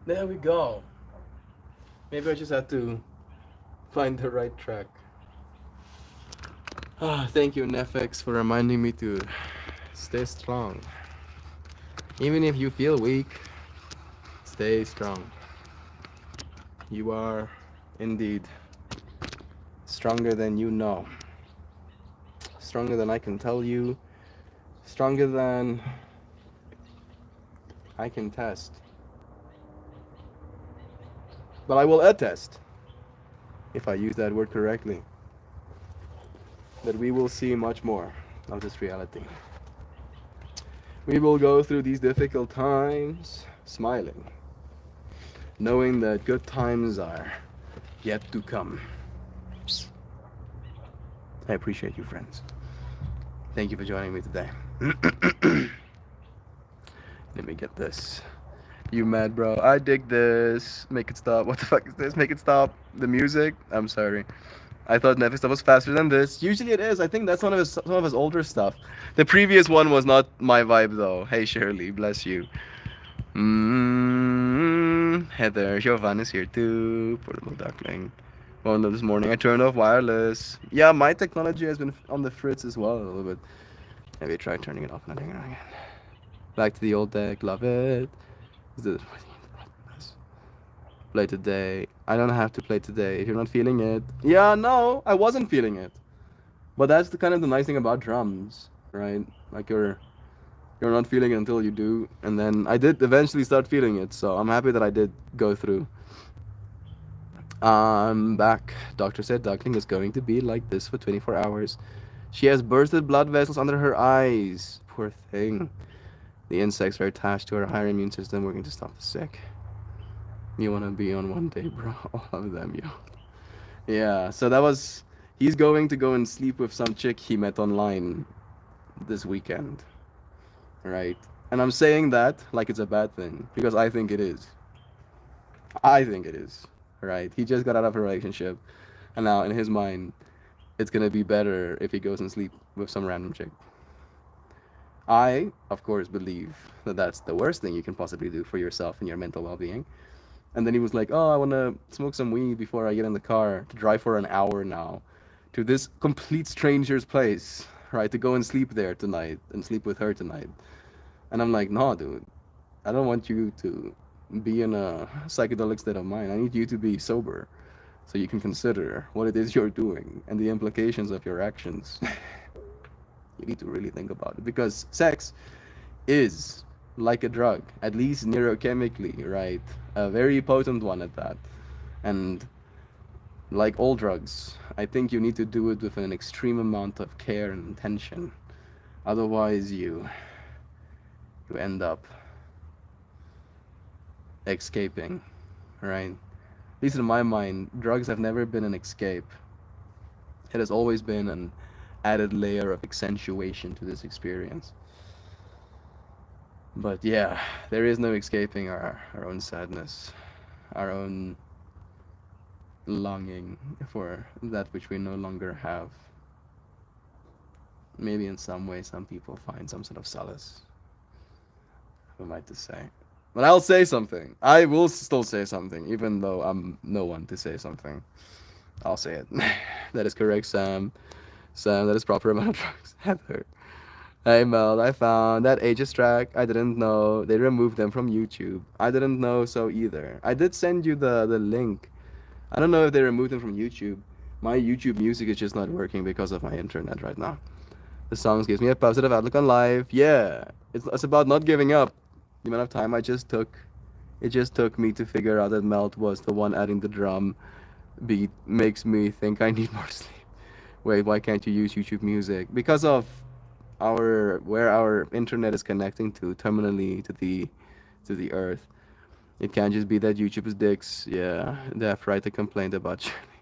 S1: There we go. Maybe I just had to find the right track. Ah, thank you, Netflix, for reminding me to stay strong. Even if you feel weak, stay strong. You are indeed stronger than you know. Stronger than I can tell you. Stronger than I can test. But I will attest, if I use that word correctly, that we will see much more of this reality. We will go through these difficult times smiling, knowing that good times are yet to come. I appreciate you, friends. Thank you for joining me today. Let me get this. You mad, bro? I dig this. Make it stop. What the fuck is this? Make it stop. The music? I'm sorry. I thought Netflix stuff was faster than this. Usually it is. I think that's some of his older stuff. The previous one was not my vibe though. Hey Shirley, bless you. Heather, Jovan is here too. Portable duckling. Well, no, this morning I turned off wireless. Yeah, my technology has been on the fritz as well a little bit. Maybe try turning it off and turning it on again. Back to the old deck. Love it. Is it? Play today. I don't have to play today if you're not feeling it. Yeah, no, I wasn't feeling it. But that's the kind of the nice thing about drums, right? Like you're not feeling it until you do, and then I did eventually start feeling it. So I'm happy that I did go through. I'm back. Doctor said Duckling is going to be like this for 24 hours. She has bursted blood vessels under her eyes. Poor thing. The insects are attached to her higher immune system, working to stop the sick. You wanna be on one day, bro? All of them, yo. Yeah, so that was. He's going to go and sleep with some chick he met online this weekend. Right? And I'm saying that like it's a bad thing, because I think it is. I think it is. Right? He just got out of a relationship, and now in his mind, it's gonna be better if he goes and sleep with some random chick. I, of course, believe that that's the worst thing you can possibly do for yourself and your mental well-being. And then he was like, "Oh, I want to smoke some weed before I get in the car to drive for an hour now to this complete stranger's place, right? To go and sleep there tonight and sleep with her tonight." And I'm like, "No, dude. I don't want you to be in a psychedelic state of mind. I need you to be sober so you can consider what it is you're doing and the implications of your actions." You need to really think about it, because sex is like a drug, at least neurochemically, right? A very potent one at that. And like all drugs, I think you need to do it with an extreme amount of care and intention. Otherwise, you end up escaping, right? At least in my mind, drugs have never been an escape. It has always been an added layer of accentuation to this experience. But yeah, there is no escaping our own sadness, our own longing for that which we no longer have. Maybe in some way, some people find some sort of solace. Who am I to say? But I'll say something. I will still say something, even though I'm no one to say something. I'll say it. That is correct, Sam. Sam, that is proper amount of drugs. Heather. Hey Mel, I found that Aegis track. I didn't know they removed them from YouTube. I didn't know so either. I did send you the link. I don't know if they removed them from YouTube. My YouTube music is just not working because of my internet right now. The songs gives me a positive outlook on life. Yeah, it's about not giving up. The amount of time I just took, it just took me to figure out that Melt was the one adding the drum beat makes me think I need more sleep. Wait, why can't you use YouTube music? Because of where our internet is connecting to terminally to the earth. It can't just be that YouTube is dicks. Yeah, they have right to complain about Shirley.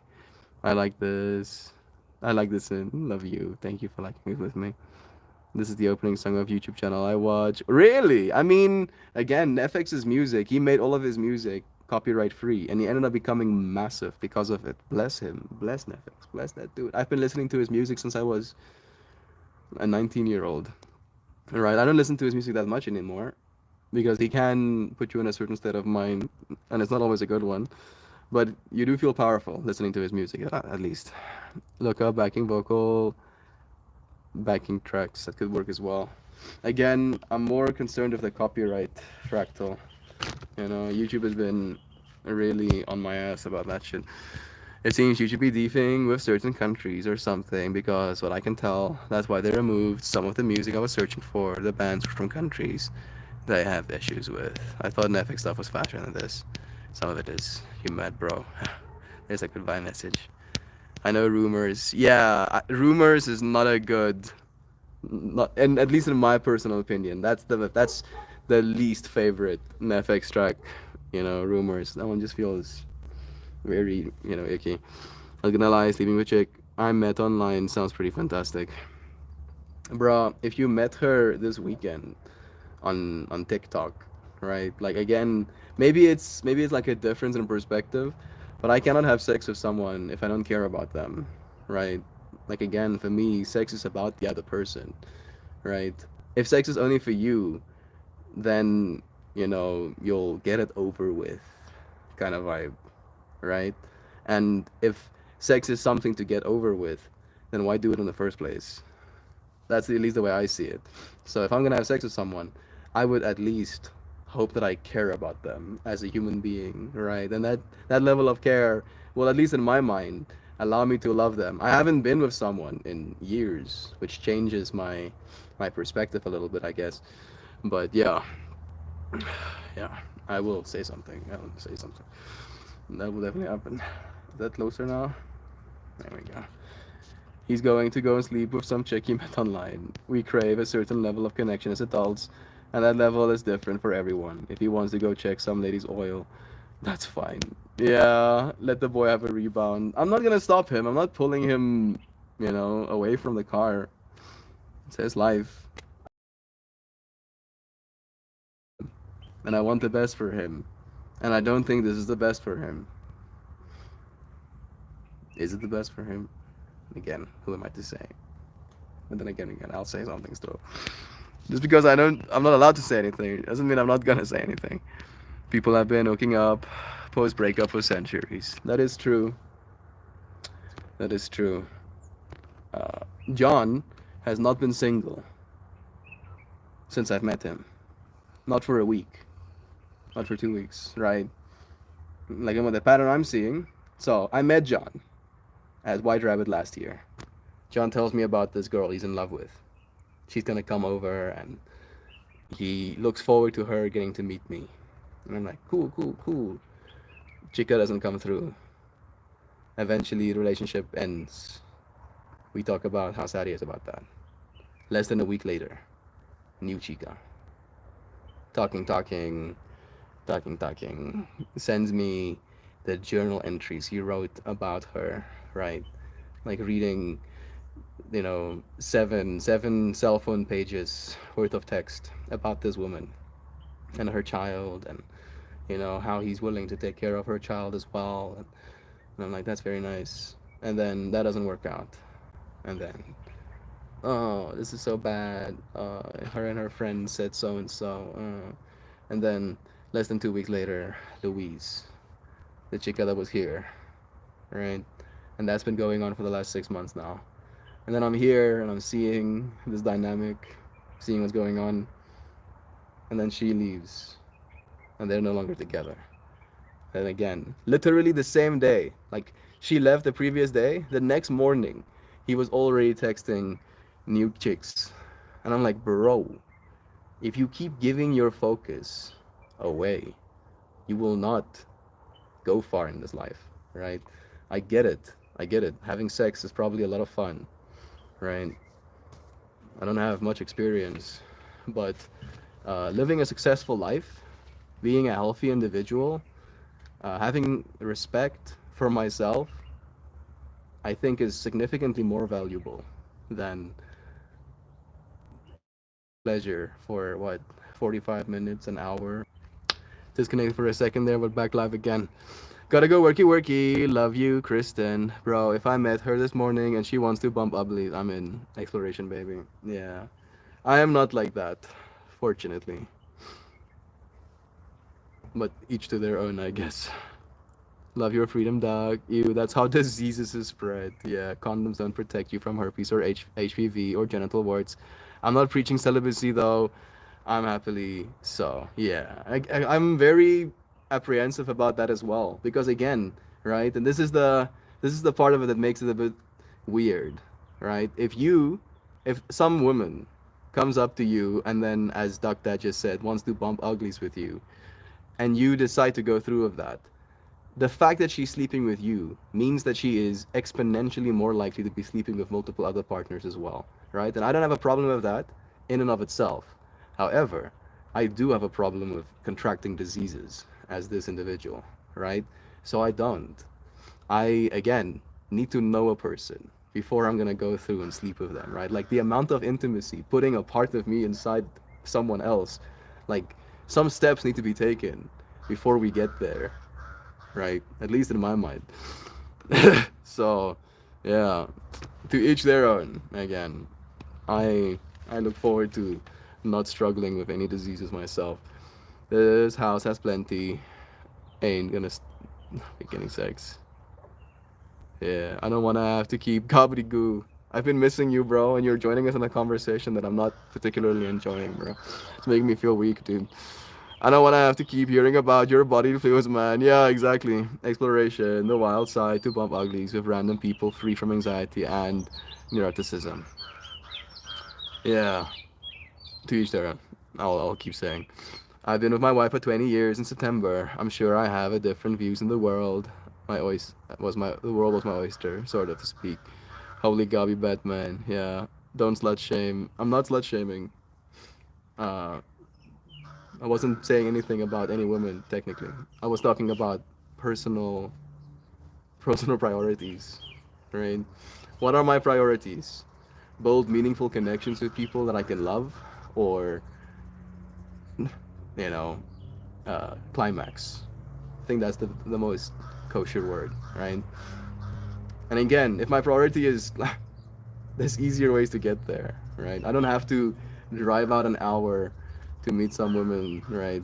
S1: I like this. I like this and love you. Thank you for liking it with me. This is the opening song of YouTube channel I watch. Really? I mean, again, FX's music. He made all of his music copyright free, and he ended up becoming massive because of it. Bless him. Bless Netflix. Bless that dude. I've been listening to his music since I was a 19-year-old. Right? I don't listen to his music that much anymore. because he can put you in a certain state of mind, and it's not always a good one. But you do feel powerful listening to his music, at least. Look up backing vocal, backing tracks that could work as well. Again, I'm more concerned with the copyright Fractal. You know, YouTube has been really on my ass about that shit. It seems you should be beefing with certain countries or something because what I can tell, that's why they removed some of the music I was searching for, the bands from countries they have issues with. I thought Netflix stuff was faster than this. Some of it is. You mad, bro? There's a goodbye message. I know rumors. Yeah, rumors is not a good, not, and at least in my personal opinion, that's the least favorite Netflix track. You know, rumors. That one just feels very, icky. I was gonna lie, sleeping with chick I met online sounds pretty fantastic. Bro, if you met her this weekend on TikTok, right? Like again, maybe it's like a difference in perspective, but I cannot have sex with someone if I don't care about them, right? Like again, for me, sex is about the other person, right? If sex is only for you, then you'll get it over with kind of vibe, right? And if sex is something to get over with, then why do it in the first place? That's at least the way I see it. So if I'm gonna have sex with someone, I would at least hope that I care about them as a human being, right? And that level of care will, at least in my mind, allow me to love them. I haven't been with someone in years, which changes my perspective a little bit, I guess. But yeah, yeah, I will say something. I will say something. That will definitely happen. Is that closer now? There we go. He's going to go and sleep with some chick he met online. We crave a certain level of connection as adults, and that level is different for everyone. If he wants to go check some lady's oil, that's fine. Yeah, let the boy have a rebound. I'm not gonna stop him. I'm not pulling him, away from the car. It's his life, and I want the best for him. And I don't think this is the best for him. Is it the best for him? Again, who am I to say? But then again, I'll say something still. Just because I'm not allowed to say anything doesn't mean I'm not gonna say anything. People have been hooking up post breakup for centuries. That is true. That is true. John has not been single since I've met him. Not for a week. Not for 2 weeks, right? Like the pattern I'm seeing. So I met John at White Rabbit last year. John tells me about this girl he's in love with. She's gonna come over and he looks forward to her getting to meet me. And I'm like, cool, cool, cool. Chica doesn't come through. Eventually, the relationship ends. We talk about how sad he is about that. Less than a week later, new chica. Talking, talking, talking, talking. Sends me the journal entries he wrote about her, right? Like reading, seven cell phone pages worth of text about this woman and her child, and how he's willing to take care of her child as well. And I'm like, that's very nice. And then that doesn't work out. And then, oh, this is so bad. Her and her friend said so and so. And then less than 2 weeks later, Louise, the chica that was here, right? And that's been going on for the last 6 months now. And then I'm here and I'm seeing this dynamic, seeing what's going on. And then she leaves. And they're no longer together. And again, literally the same day, like she left the previous day, the next morning, he was already texting new chicks. And I'm like, bro, if you keep giving your focus away, you will not go far in this life, right? I get it. I get it. Having sex is probably a lot of fun, right? I don't have much experience, but living a successful life, being a healthy individual, having respect for myself, I think is significantly more valuable than pleasure for what, 45 minutes, an hour. Disconnected for a second there, but back live again. Gotta go worky worky. Love you, Kristen. Bro, if I met her this morning and she wants to bump ugly, I'm in. Exploration, baby. Yeah. I am not like that, fortunately. But each to their own, I guess. Love your freedom, dog. Ew, that's how diseases is spread. Yeah, condoms don't protect you from herpes or HPV or genital warts. I'm not preaching celibacy though. I'm happily so. Yeah, I'm very apprehensive about that as well because again, right? And this is the part of it that makes it a bit weird, right? If some woman comes up to you and then, as Dr. just said, wants to bump uglies with you, and you decide to go through with that, the fact that she's sleeping with you means that she is exponentially more likely to be sleeping with multiple other partners as well, right? And I don't have a problem with that in and of itself. However, I do have a problem with contracting diseases as this individual, right? So I don't. I, again, need to know a person before I'm gonna go through and sleep with them, right? Like the amount of intimacy, putting a part of me inside someone else, like some steps need to be taken before we get there, right? At least in my mind. So, yeah, to each their own. Again, I look forward to not struggling with any diseases myself. This house has plenty. Ain't gonna be getting sex. Yeah, I don't want to have to keep gobbledygoo. I've been missing you, bro, and you're joining us in a conversation that I'm not particularly enjoying, bro. It's making me feel weak, dude. I don't want to have to keep hearing about your body fluids, man. Yeah, exactly. Exploration, the wild side to bump uglies with random people free from anxiety and neuroticism. Yeah, to each their own. I'll keep saying. I've been with my wife for 20 years in September. I'm sure I have a different views in the world. The world was my oyster, sort of to speak. Holy gobby Batman. Yeah. Don't slut shame. I'm not slut shaming. Uh, I wasn't saying anything about any women technically. I was talking about personal personal priorities, right? What are my priorities? Build meaningful connections with people that I can love, or you know, climax. I think that's the most kosher word, right? And again, if my priority is, there's easier ways to get there, right? I don't have to drive out an hour to meet some women, right?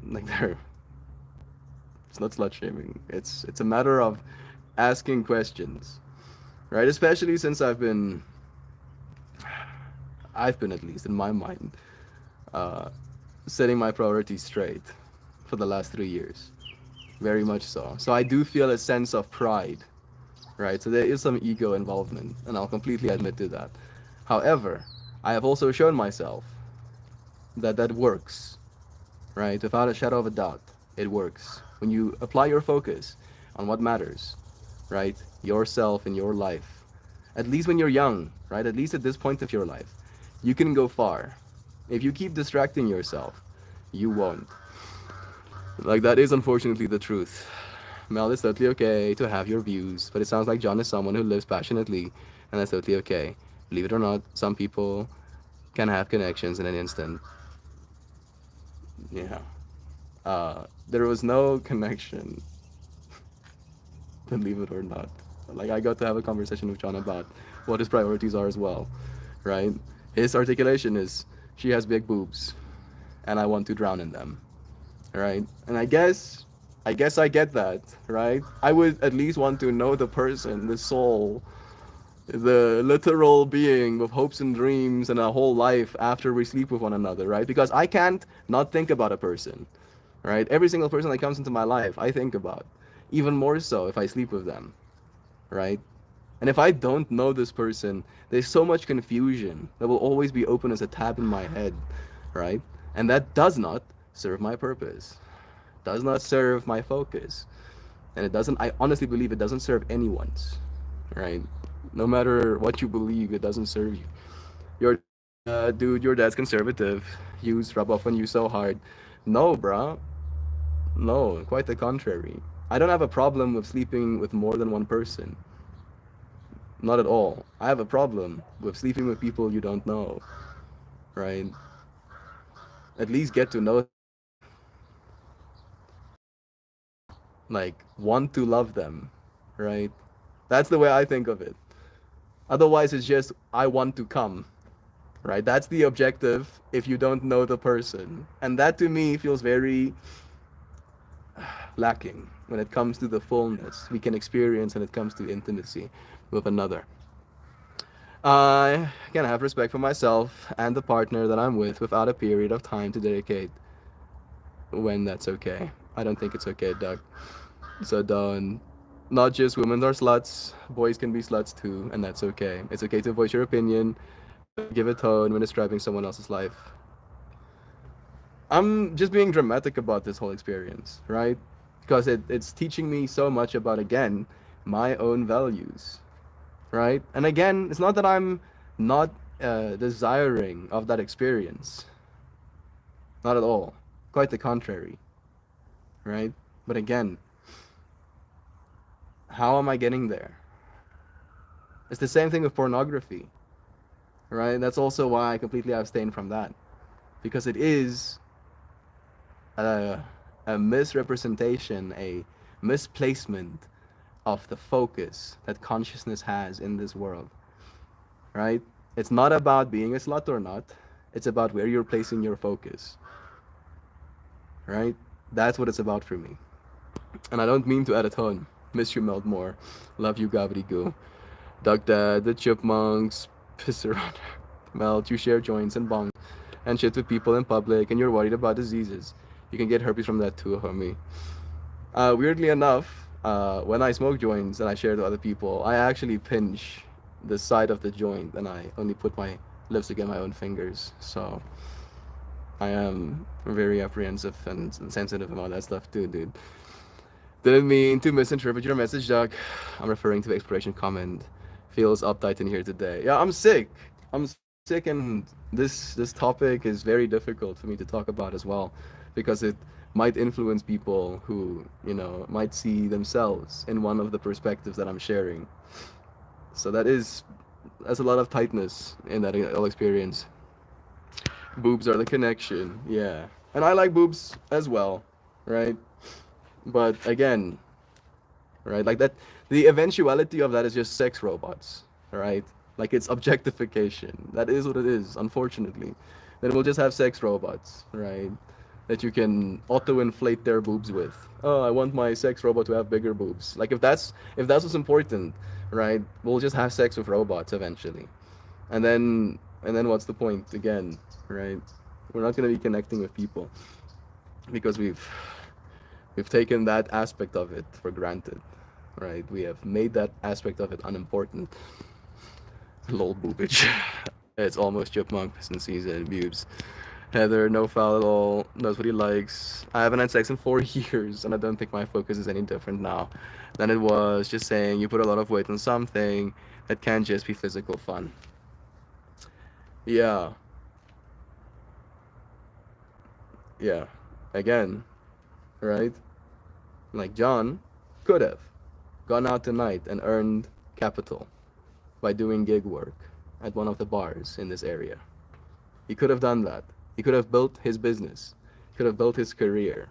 S1: Like they're, it's not slut shaming. It's a matter of asking questions, right? Especially since I've been at least in my mind, uh, setting my priorities straight for the last 3 years, very much so. So I do feel a sense of pride, right? So there is some ego involvement, and I'll completely admit to that. However, I have also shown myself that that works, right? Without a shadow of a doubt, it works. When you apply your focus on what matters, right? Yourself and your life. At least when you're young, right? At least at this point of your life, you can go far. If you keep distracting yourself, you won't. Like, that is unfortunately the truth. Mel, it's totally okay to have your views, but it sounds like John is someone who lives passionately, and that's totally okay. Believe it or not, some people can have connections in an instant. Yeah. There was no connection, believe it or not. Like, I got to have a conversation with John about what his priorities are as well, right? His articulation is, she has big boobs, and I want to drown in them, right? And I guess I get that, right? I would at least want to know the person, the soul, the literal being with hopes and dreams and a whole life after we sleep with one another, right? Because I can't not think about a person, right? Every single person that comes into my life, I think about. Even more so if I sleep with them, right? And if I don't know this person, there's so much confusion that will always be open as a tab in my head, right? And that does not serve my purpose, does not serve my focus. And it doesn't, I honestly believe it doesn't serve anyone's, right? No matter what you believe, it doesn't serve you. Your dude, your dad's conservative. Use rub off on you so hard. No, bruh. No, quite the contrary. I don't have a problem with sleeping with more than one person. Not at all. I have a problem with sleeping with people you don't know, right? At least get to know, like, want to love them, right? That's the way I think of it. Otherwise, it's just, I want to come, right? That's the objective if you don't know the person. And that to me feels very lacking when it comes to the fullness we can experience when it comes to intimacy with another. I can have respect for myself and the partner that I'm with without a period of time to dedicate when that's okay. I don't think it's okay, Doug. So don't. Not just women are sluts, boys can be sluts too, and that's okay. It's okay to voice your opinion, but give a tone when describing someone else's life. I'm just being dramatic about this whole experience, right? Because it's teaching me so much about, again, my own values, right? And again, it's not that I'm not desiring of that experience. Not at all. Quite the contrary, right? But again, how am I getting there? It's the same thing with pornography, right? That's also why I completely abstain from that. Because it is a, a misrepresentation, a misplacement of the focus that consciousness has in this world, right? It's not about being a slut or not. It's about where you're placing your focus, right? That's what it's about for me. And I don't mean to add a ton. Miss you, Meld more. Love you, Gavity Goo. Doug Dad, the Chipmunks, Pisser Runner. Meld, you share joints and bongs and shit with people in public, and you're worried about diseases. You can get herpes from that too, homie. Weirdly enough, when I smoke joints and I share to other people, I actually pinch the side of the joint and I only put my lips against my own fingers. So I am very apprehensive and sensitive about that stuff too, dude. Didn't mean to misinterpret your message, Doug. I'm referring to the exploration comment. Feels uptight in here today. Yeah, I'm sick. I'm sick, and this topic is very difficult for me to talk about as well, because it might influence people who, might see themselves in one of the perspectives that I'm sharing. So that's a lot of tightness in that whole experience. Boobs are the connection, yeah. And I like boobs as well, right? But again, right, like that, the eventuality of that is just sex robots, right? Like it's objectification. That is what it is, unfortunately. Then we'll just have sex robots, right? That you can auto-inflate their boobs with. Oh, I want my sex robot to have bigger boobs. Like if that's what's important, right? We'll just have sex with robots eventually. And then what's the point again, right? We're not going to be connecting with people because we've taken that aspect of it for granted, right? We have made that aspect of it unimportant. Lol boobage. It's almost chipmunk piston season, boobs. Heather, no foul at all, knows what he likes. I haven't had sex in 4 years, and I don't think my focus is any different now than it was just saying you put a lot of weight on something that can't just be physical fun. Yeah. Yeah. Again, right? Like John could have gone out tonight and earned capital by doing gig work at one of the bars in this area. He could have done that. He could have built his business, could have built his career,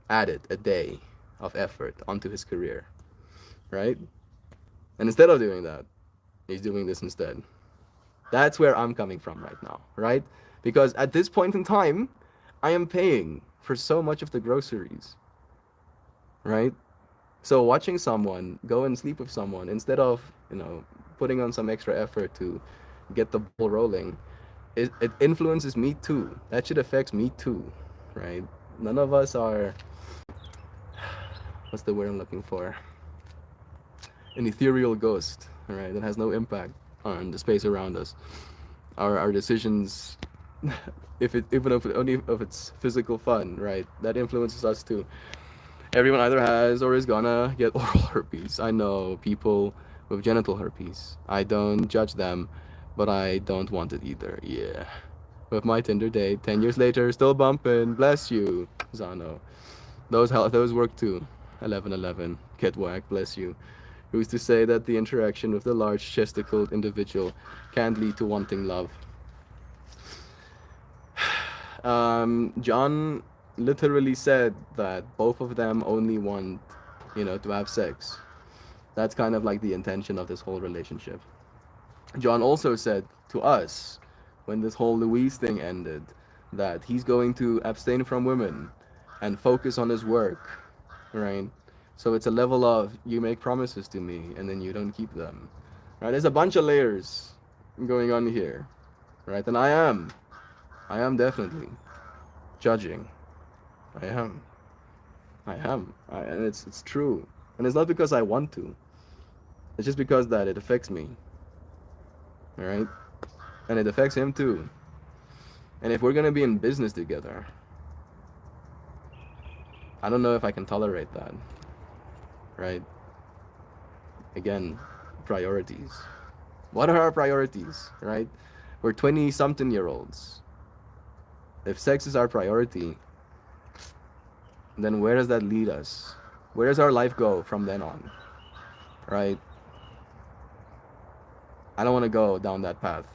S1: added a day of effort onto his career, right? And instead of doing that, he's doing this instead. That's where I'm coming from right now, right? Because at this point in time, I am paying for so much of the groceries, right? So watching someone go and sleep with someone instead of, putting on some extra effort to get the ball rolling, it influences me too. That shit affects me too, right? None of us are, what's the word I'm looking for? An ethereal ghost, right? That has no impact on the space around us. Our decisions, only if it's physical fun, right? That influences us too. Everyone either has or is gonna get oral herpes. I know people with genital herpes. I don't judge them, but I don't want it either. Yeah. With my Tinder date, 10 years later, still bumping. Bless you, Zano. Those work too. 1111. Kitwack, bless you. Who's to say that the interaction with the large chesticled individual can't lead to wanting love? John literally said that both of them only want, to have sex. That's kind of like the intention of this whole relationship. John also said to us, when this whole Louise thing ended, that he's going to abstain from women and focus on his work, right? So it's a level of you make promises to me and then you don't keep them, right? There's a bunch of layers going on here, right? And I am definitely judging. I am. And it's true. And it's not because I want to. It's just because that it affects me, all right? And it affects him too. And if we're gonna be in business together, I don't know if I can tolerate that, right? Again, priorities. What are our priorities, right? We're 20 something year olds. If sex is our priority, then where does that lead us? Where does our life go from then on, right? I don't want to go down that path.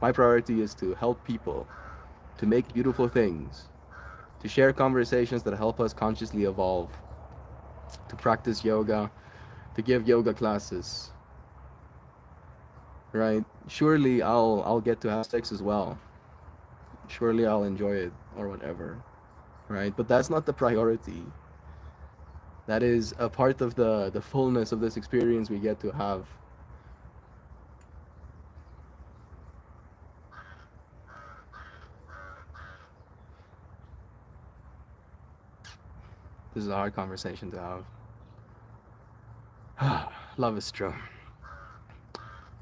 S1: My priority is to help people, to make beautiful things, to share conversations that help us consciously evolve, to practice yoga, to give yoga classes, right? Surely I'll get to have sex as well. Surely I'll enjoy it or whatever, right? But that's not the priority. That is a part of the fullness of this experience we get to have. This is a hard conversation to have. Love is true.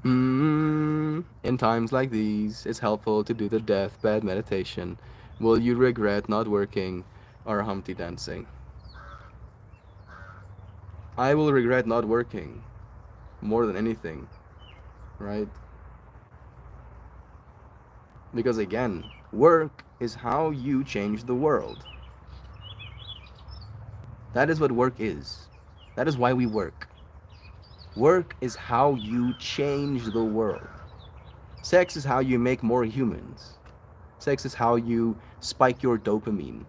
S1: In times like these, it's helpful to do the deathbed meditation. Will you regret not working or Humpty dancing? I will regret not working more than anything, right? Because again, work is how you change the world. That is what work is. That is why we work. Work is how you change the world. Sex is how you make more humans. Sex is how you spike your dopamine.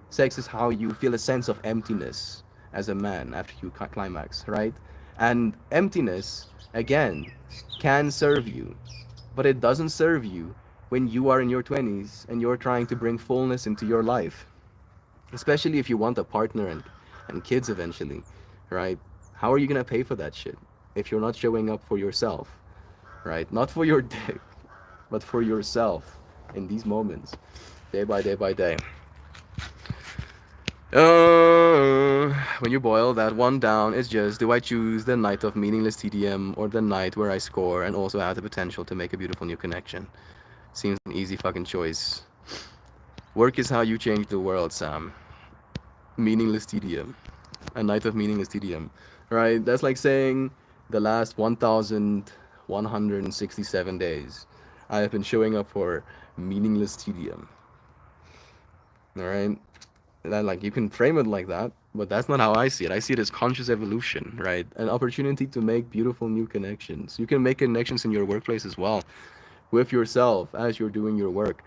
S1: Sex is how you feel a sense of emptiness as a man after you climax, right? And emptiness, again, can serve you, but it doesn't serve you when you are in your 20s and you're trying to bring fullness into your life. Especially if you want a partner and kids eventually, right? How are you gonna pay for that shit if you're not showing up for yourself, right? Not for your dick, but for yourself in these moments, day by day by day. When you boil that one down, it's just, do I choose the night of meaningless TDM or the night where I score and also have the potential to make a beautiful new connection? Seems an easy fucking choice. Work is how you change the world, Sam. Meaningless TDM. A night of meaningless TDM. Right? That's like saying the last 1,167 days I have been showing up for meaningless TDM. Alright? That, like, you can frame it like that, but that's not how I see it. I see it as conscious evolution, right? An opportunity to make beautiful new connections. You can make connections in your workplace as well, with yourself as you're doing your work.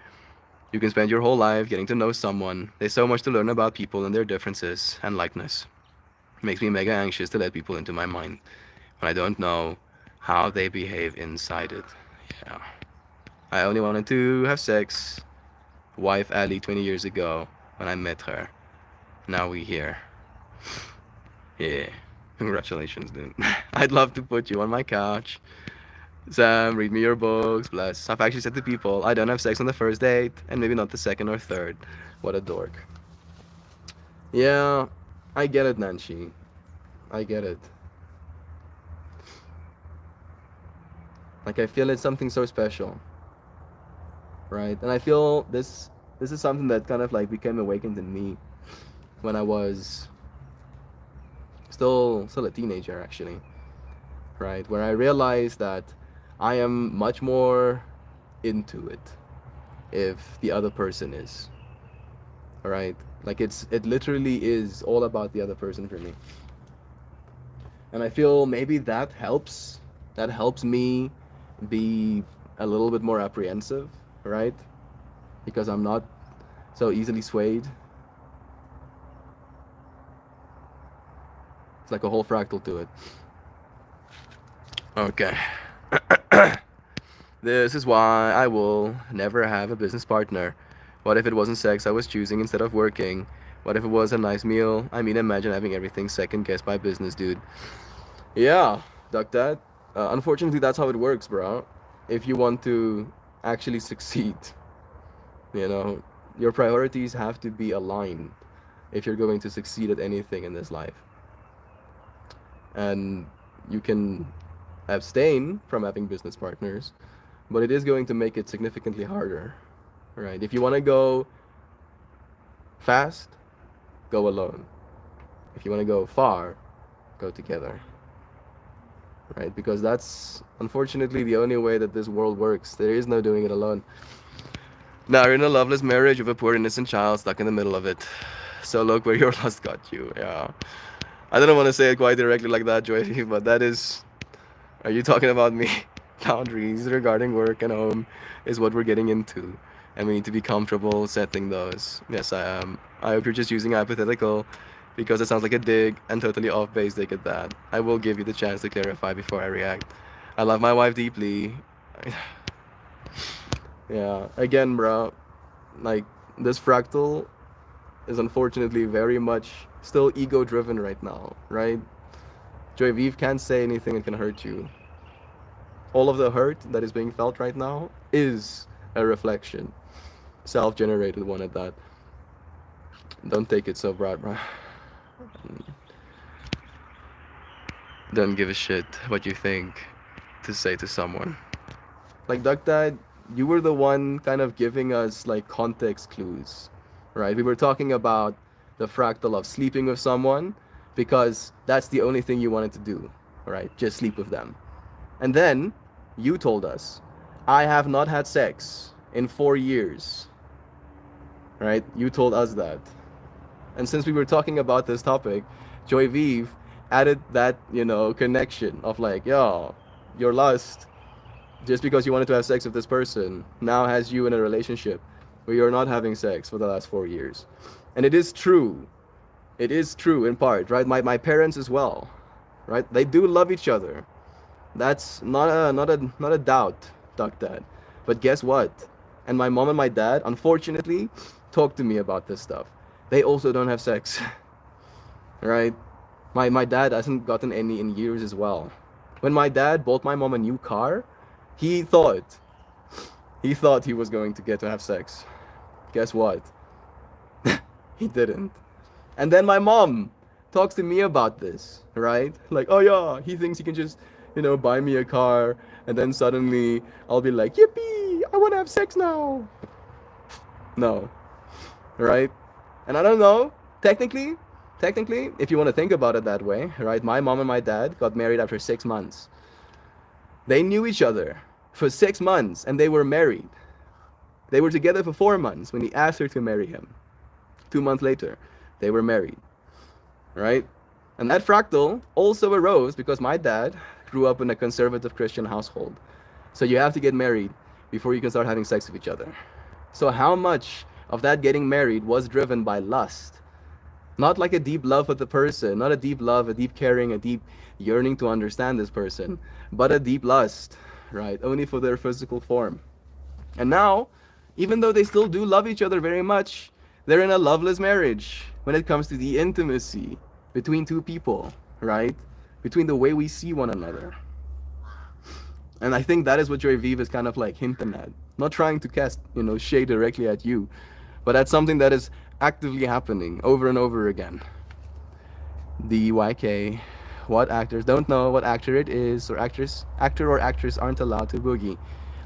S1: You can spend your whole life getting to know someone. There's so much to learn about people and their differences and likeness. It makes me mega anxious to let people into my mind when I don't know how they behave inside it. Yeah. I only wanted to have sex. Wife Ali 20 years ago when I met her. Now we here. Yeah. Congratulations, dude. I'd love to put you on my couch. Sam, read me your books, bless. I've actually said to people, I don't have sex on the first date, and maybe not the second or third. What a dork. Yeah, I get it, Nancy. I get it. Like, I feel it's something so special. Right? And I feel this is something that kind of like became awakened in me when I was still a teenager, actually. Right? Where I realized that I am much more into it if the other person is. Alright? Like, it literally is all about the other person for me. And I feel maybe that helps me be a little bit more apprehensive, right? Because I'm not so easily swayed. It's like a whole fractal to it. Okay. This is why I will never have a business partner. What if it wasn't sex I was choosing instead of working? What if it was a nice meal? I mean, imagine having everything second guessed by business, dude. Yeah, Duck Dad. Unfortunately, that's how it works, bro. If you want to actually succeed, you know, your priorities have to be aligned if you're going to succeed at anything in this life. And you can abstain from having business partners, but it is going to make it significantly harder, right? If you want to go fast, go alone. If you want to go far, go together, right? Because that's unfortunately the only way that this world works. There is no doing it alone. Now you're in a loveless marriage with a poor innocent child stuck in the middle of it. So look where your lust got you. Yeah. I don't want to say it quite directly like that, Joy, but that is. Are you talking about me? Boundaries regarding work and home is what we're getting into, and we need to be comfortable setting those. Yes, I am. I hope you're just using hypothetical because it sounds like a dig and totally off base dig at that. I will give you the chance to clarify before I react. I love my wife deeply. Yeah, again, bro, like this fractal is unfortunately very much still ego driven right now, right? Joy Vive can't say anything that can hurt you. All of the hurt that is being felt right now is a reflection, self generated one at that. Don't take it so broad, bro. Don't give a shit what you think to say to someone. Like Duck Dad, you were the one kind of giving us like context clues, right? We were talking about the fractal of sleeping with someone because that's the only thing you wanted to do, right? Just sleep with them. And then you told us, I have not had sex in 4 years, right? You told us that. And since we were talking about this topic, Joy Vive added that, connection of like, yo, your lust, just because you wanted to have sex with this person, now has you in a relationship where you're not having sex for the last 4 years. And it is true. It is true in part, right? My parents as well, right? They do love each other. That's not a doubt, Duck Dad. But guess what? And my mom and my dad, unfortunately, talk to me about this stuff. They also don't have sex, right? My dad hasn't gotten any in years as well. When my dad bought my mom a new car, he thought he was going to get to have sex. Guess what? He didn't. And then my mom talks to me about this, right? Like, oh yeah, he thinks he can just, buy me a car, and then suddenly I'll be like, yippee, I want to have sex now. No, right? And I don't know, technically, if you want to think about it that way, right? My mom and my dad got married after 6 months. They knew each other for 6 months, and they were married. They were together for 4 months when he asked her to marry him. 2 months later, they were married, right? And that fractal also arose because my dad grew up in a conservative Christian household. So you have to get married before you can start having sex with each other. So how much of that getting married was driven by lust? Not like a deep love for the person, not a deep love, a deep caring, a deep yearning to understand this person, but a deep lust, right? Only for their physical form. And now, even though they still do love each other very much, they're in a loveless marriage when it comes to the intimacy between two people, right? Between the way we see one another. And I think that is what Joy Vive is kind of like hinting at. Not trying to cast, shade directly at you, but at something that is actively happening over and over again. DYK, what actors don't know what actor it is, or actor or actress aren't allowed to boogie,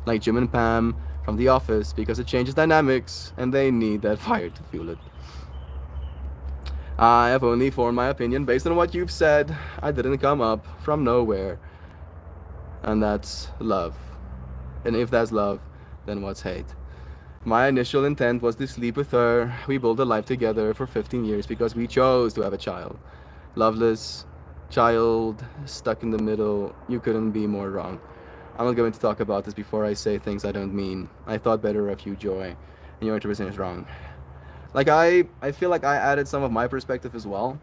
S1: like Jim and Pam from The Office, because it changes dynamics and they need that fire to fuel it. I have only formed my opinion based on what you've said. I didn't come up from nowhere. And that's love. And if that's love, then what's hate? My initial intent was to sleep with her. We built a life together for 15 years because we chose to have a child. Loveless, child, stuck in the middle. You couldn't be more wrong. I'm not going to talk about this before I say things I don't mean. I thought better of you, Joy, and your interpretation is wrong. Like, I feel like I added some of my perspective as well,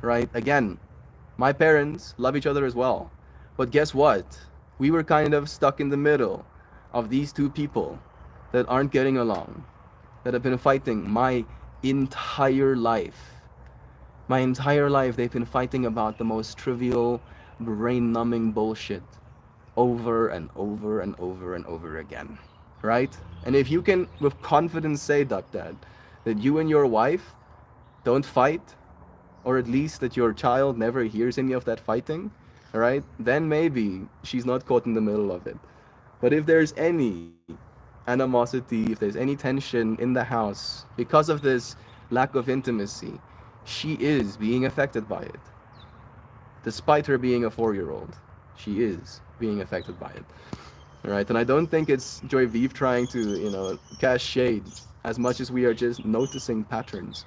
S1: right? Again, my parents love each other as well. But guess what? We were kind of stuck in the middle of these two people that aren't getting along. that have been fighting my entire life. My entire life, they've been fighting about the most trivial, brain numbing bullshit over and over and over and over again. Right? And if you can, with confidence, say, Duck Dad, that you and your wife don't fight, or at least that your child never hears any of that fighting, right? Then maybe she's not caught in the middle of it. But if there's any animosity, if there's any tension in the house because of this lack of intimacy, she is being affected by it. Despite her being a 4-year-old, she is being affected by it. All right, and I don't think it's Joy Vive trying to, cast shade as much as we are just noticing patterns.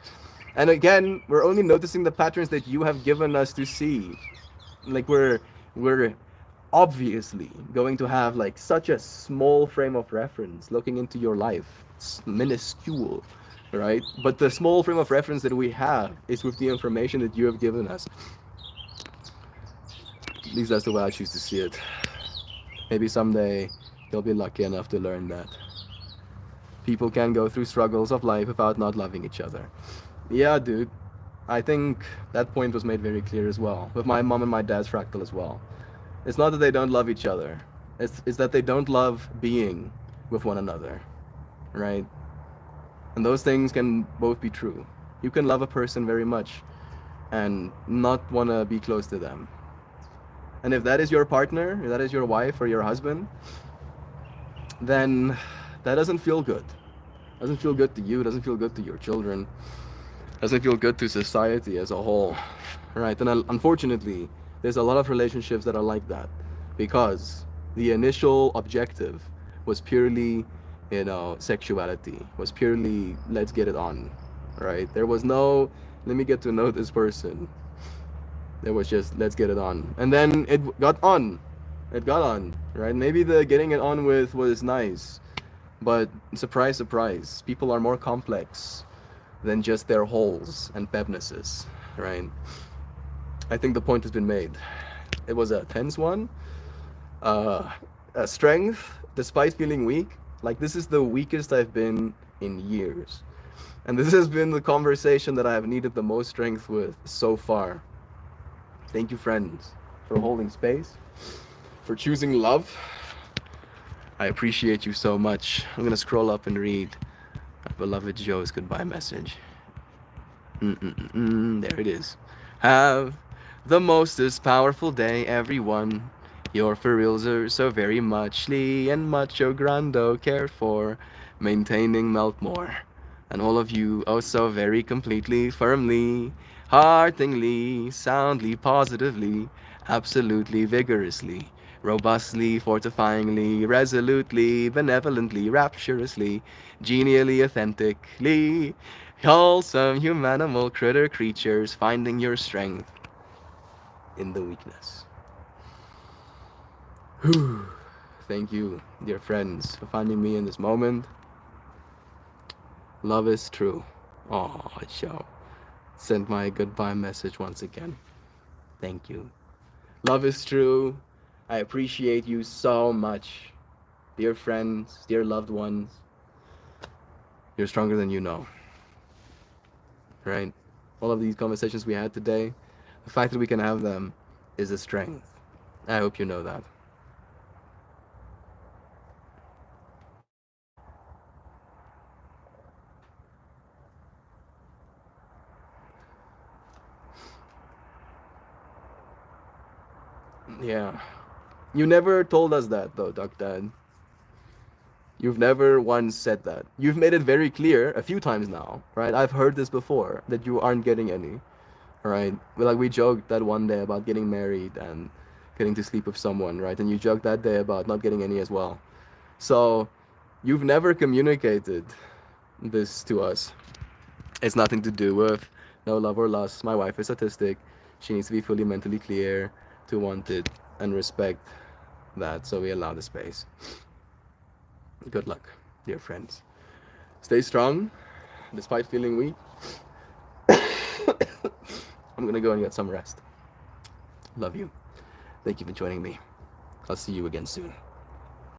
S1: And again, we're only noticing the patterns that you have given us to see. Like we're obviously going to have like such a small frame of reference looking into your life. It's minuscule, right? But the small frame of reference that we have is with the information that you have given us. At least that's the way I choose to see it. Maybe someday you'll be lucky enough to learn that people can go through struggles of life without not loving each other. Yeah, dude. I think that point was made very clear as well, with my mom and my dad's fractal as well. It's not that they don't love each other. It's that they don't love being with one another, right? And those things can both be true. You can love a person very much and not want to be close to them. And if that is your partner, if that is your wife or your husband, then that doesn't feel good. It doesn't feel good to you, it doesn't feel good to your children. Doesn't feel good to society as a whole, right? And unfortunately, there's a lot of relationships that are like that because the initial objective was purely, sexuality, was purely let's get it on, right? There was no, let me get to know this person. There was just let's get it on. And then it got on. It got on, right? Maybe the getting it on with was nice, but surprise, surprise, people are more complex than just their holes and pebnesses, right? I think the point has been made. It was a tense one. A strength, despite feeling weak. Like this is the weakest I've been in years. And this has been the conversation that I have needed the most strength with so far. Thank you, friends, for holding space, for choosing love. I appreciate you so much. I'm gonna scroll up and read my beloved Joe's goodbye message. There it is. Have the mostest powerful day, everyone. Your for reals are so very muchly and mucho grando cared for, maintaining Meltmore. And all of you oh so very completely, firmly, heartily, soundly, positively, absolutely, vigorously, robustly, fortifyingly, resolutely, benevolently, rapturously, genially, authentically, wholesome, humanimal, critter creatures, finding your strength in the weakness. Whew. Thank you, dear friends, for finding me in this moment. Love is true. Oh, Joe. Sent my goodbye message once again. Thank you. Love is true. I appreciate you so much. Dear friends, dear loved ones. You're stronger than you know. Right? All of these conversations we had today, the fact that we can have them is a strength. I hope you know that. Yeah. You never told us that though, Duck Dad. You've never once said that. You've made it very clear a few times now, right? I've heard this before, that you aren't getting any, right? Like we joked that one day about getting married and getting to sleep with someone, right? And you joked that day about not getting any as well. So you've never communicated this to us. It's nothing to do with no love or lust. My wife is autistic. She needs to be fully mentally clear to want it and respect that, so we allow the space. Good luck, dear friends. Stay strong, despite feeling weak. I'm gonna go and get some rest. Love you. Thank you for joining me. I'll see you again soon.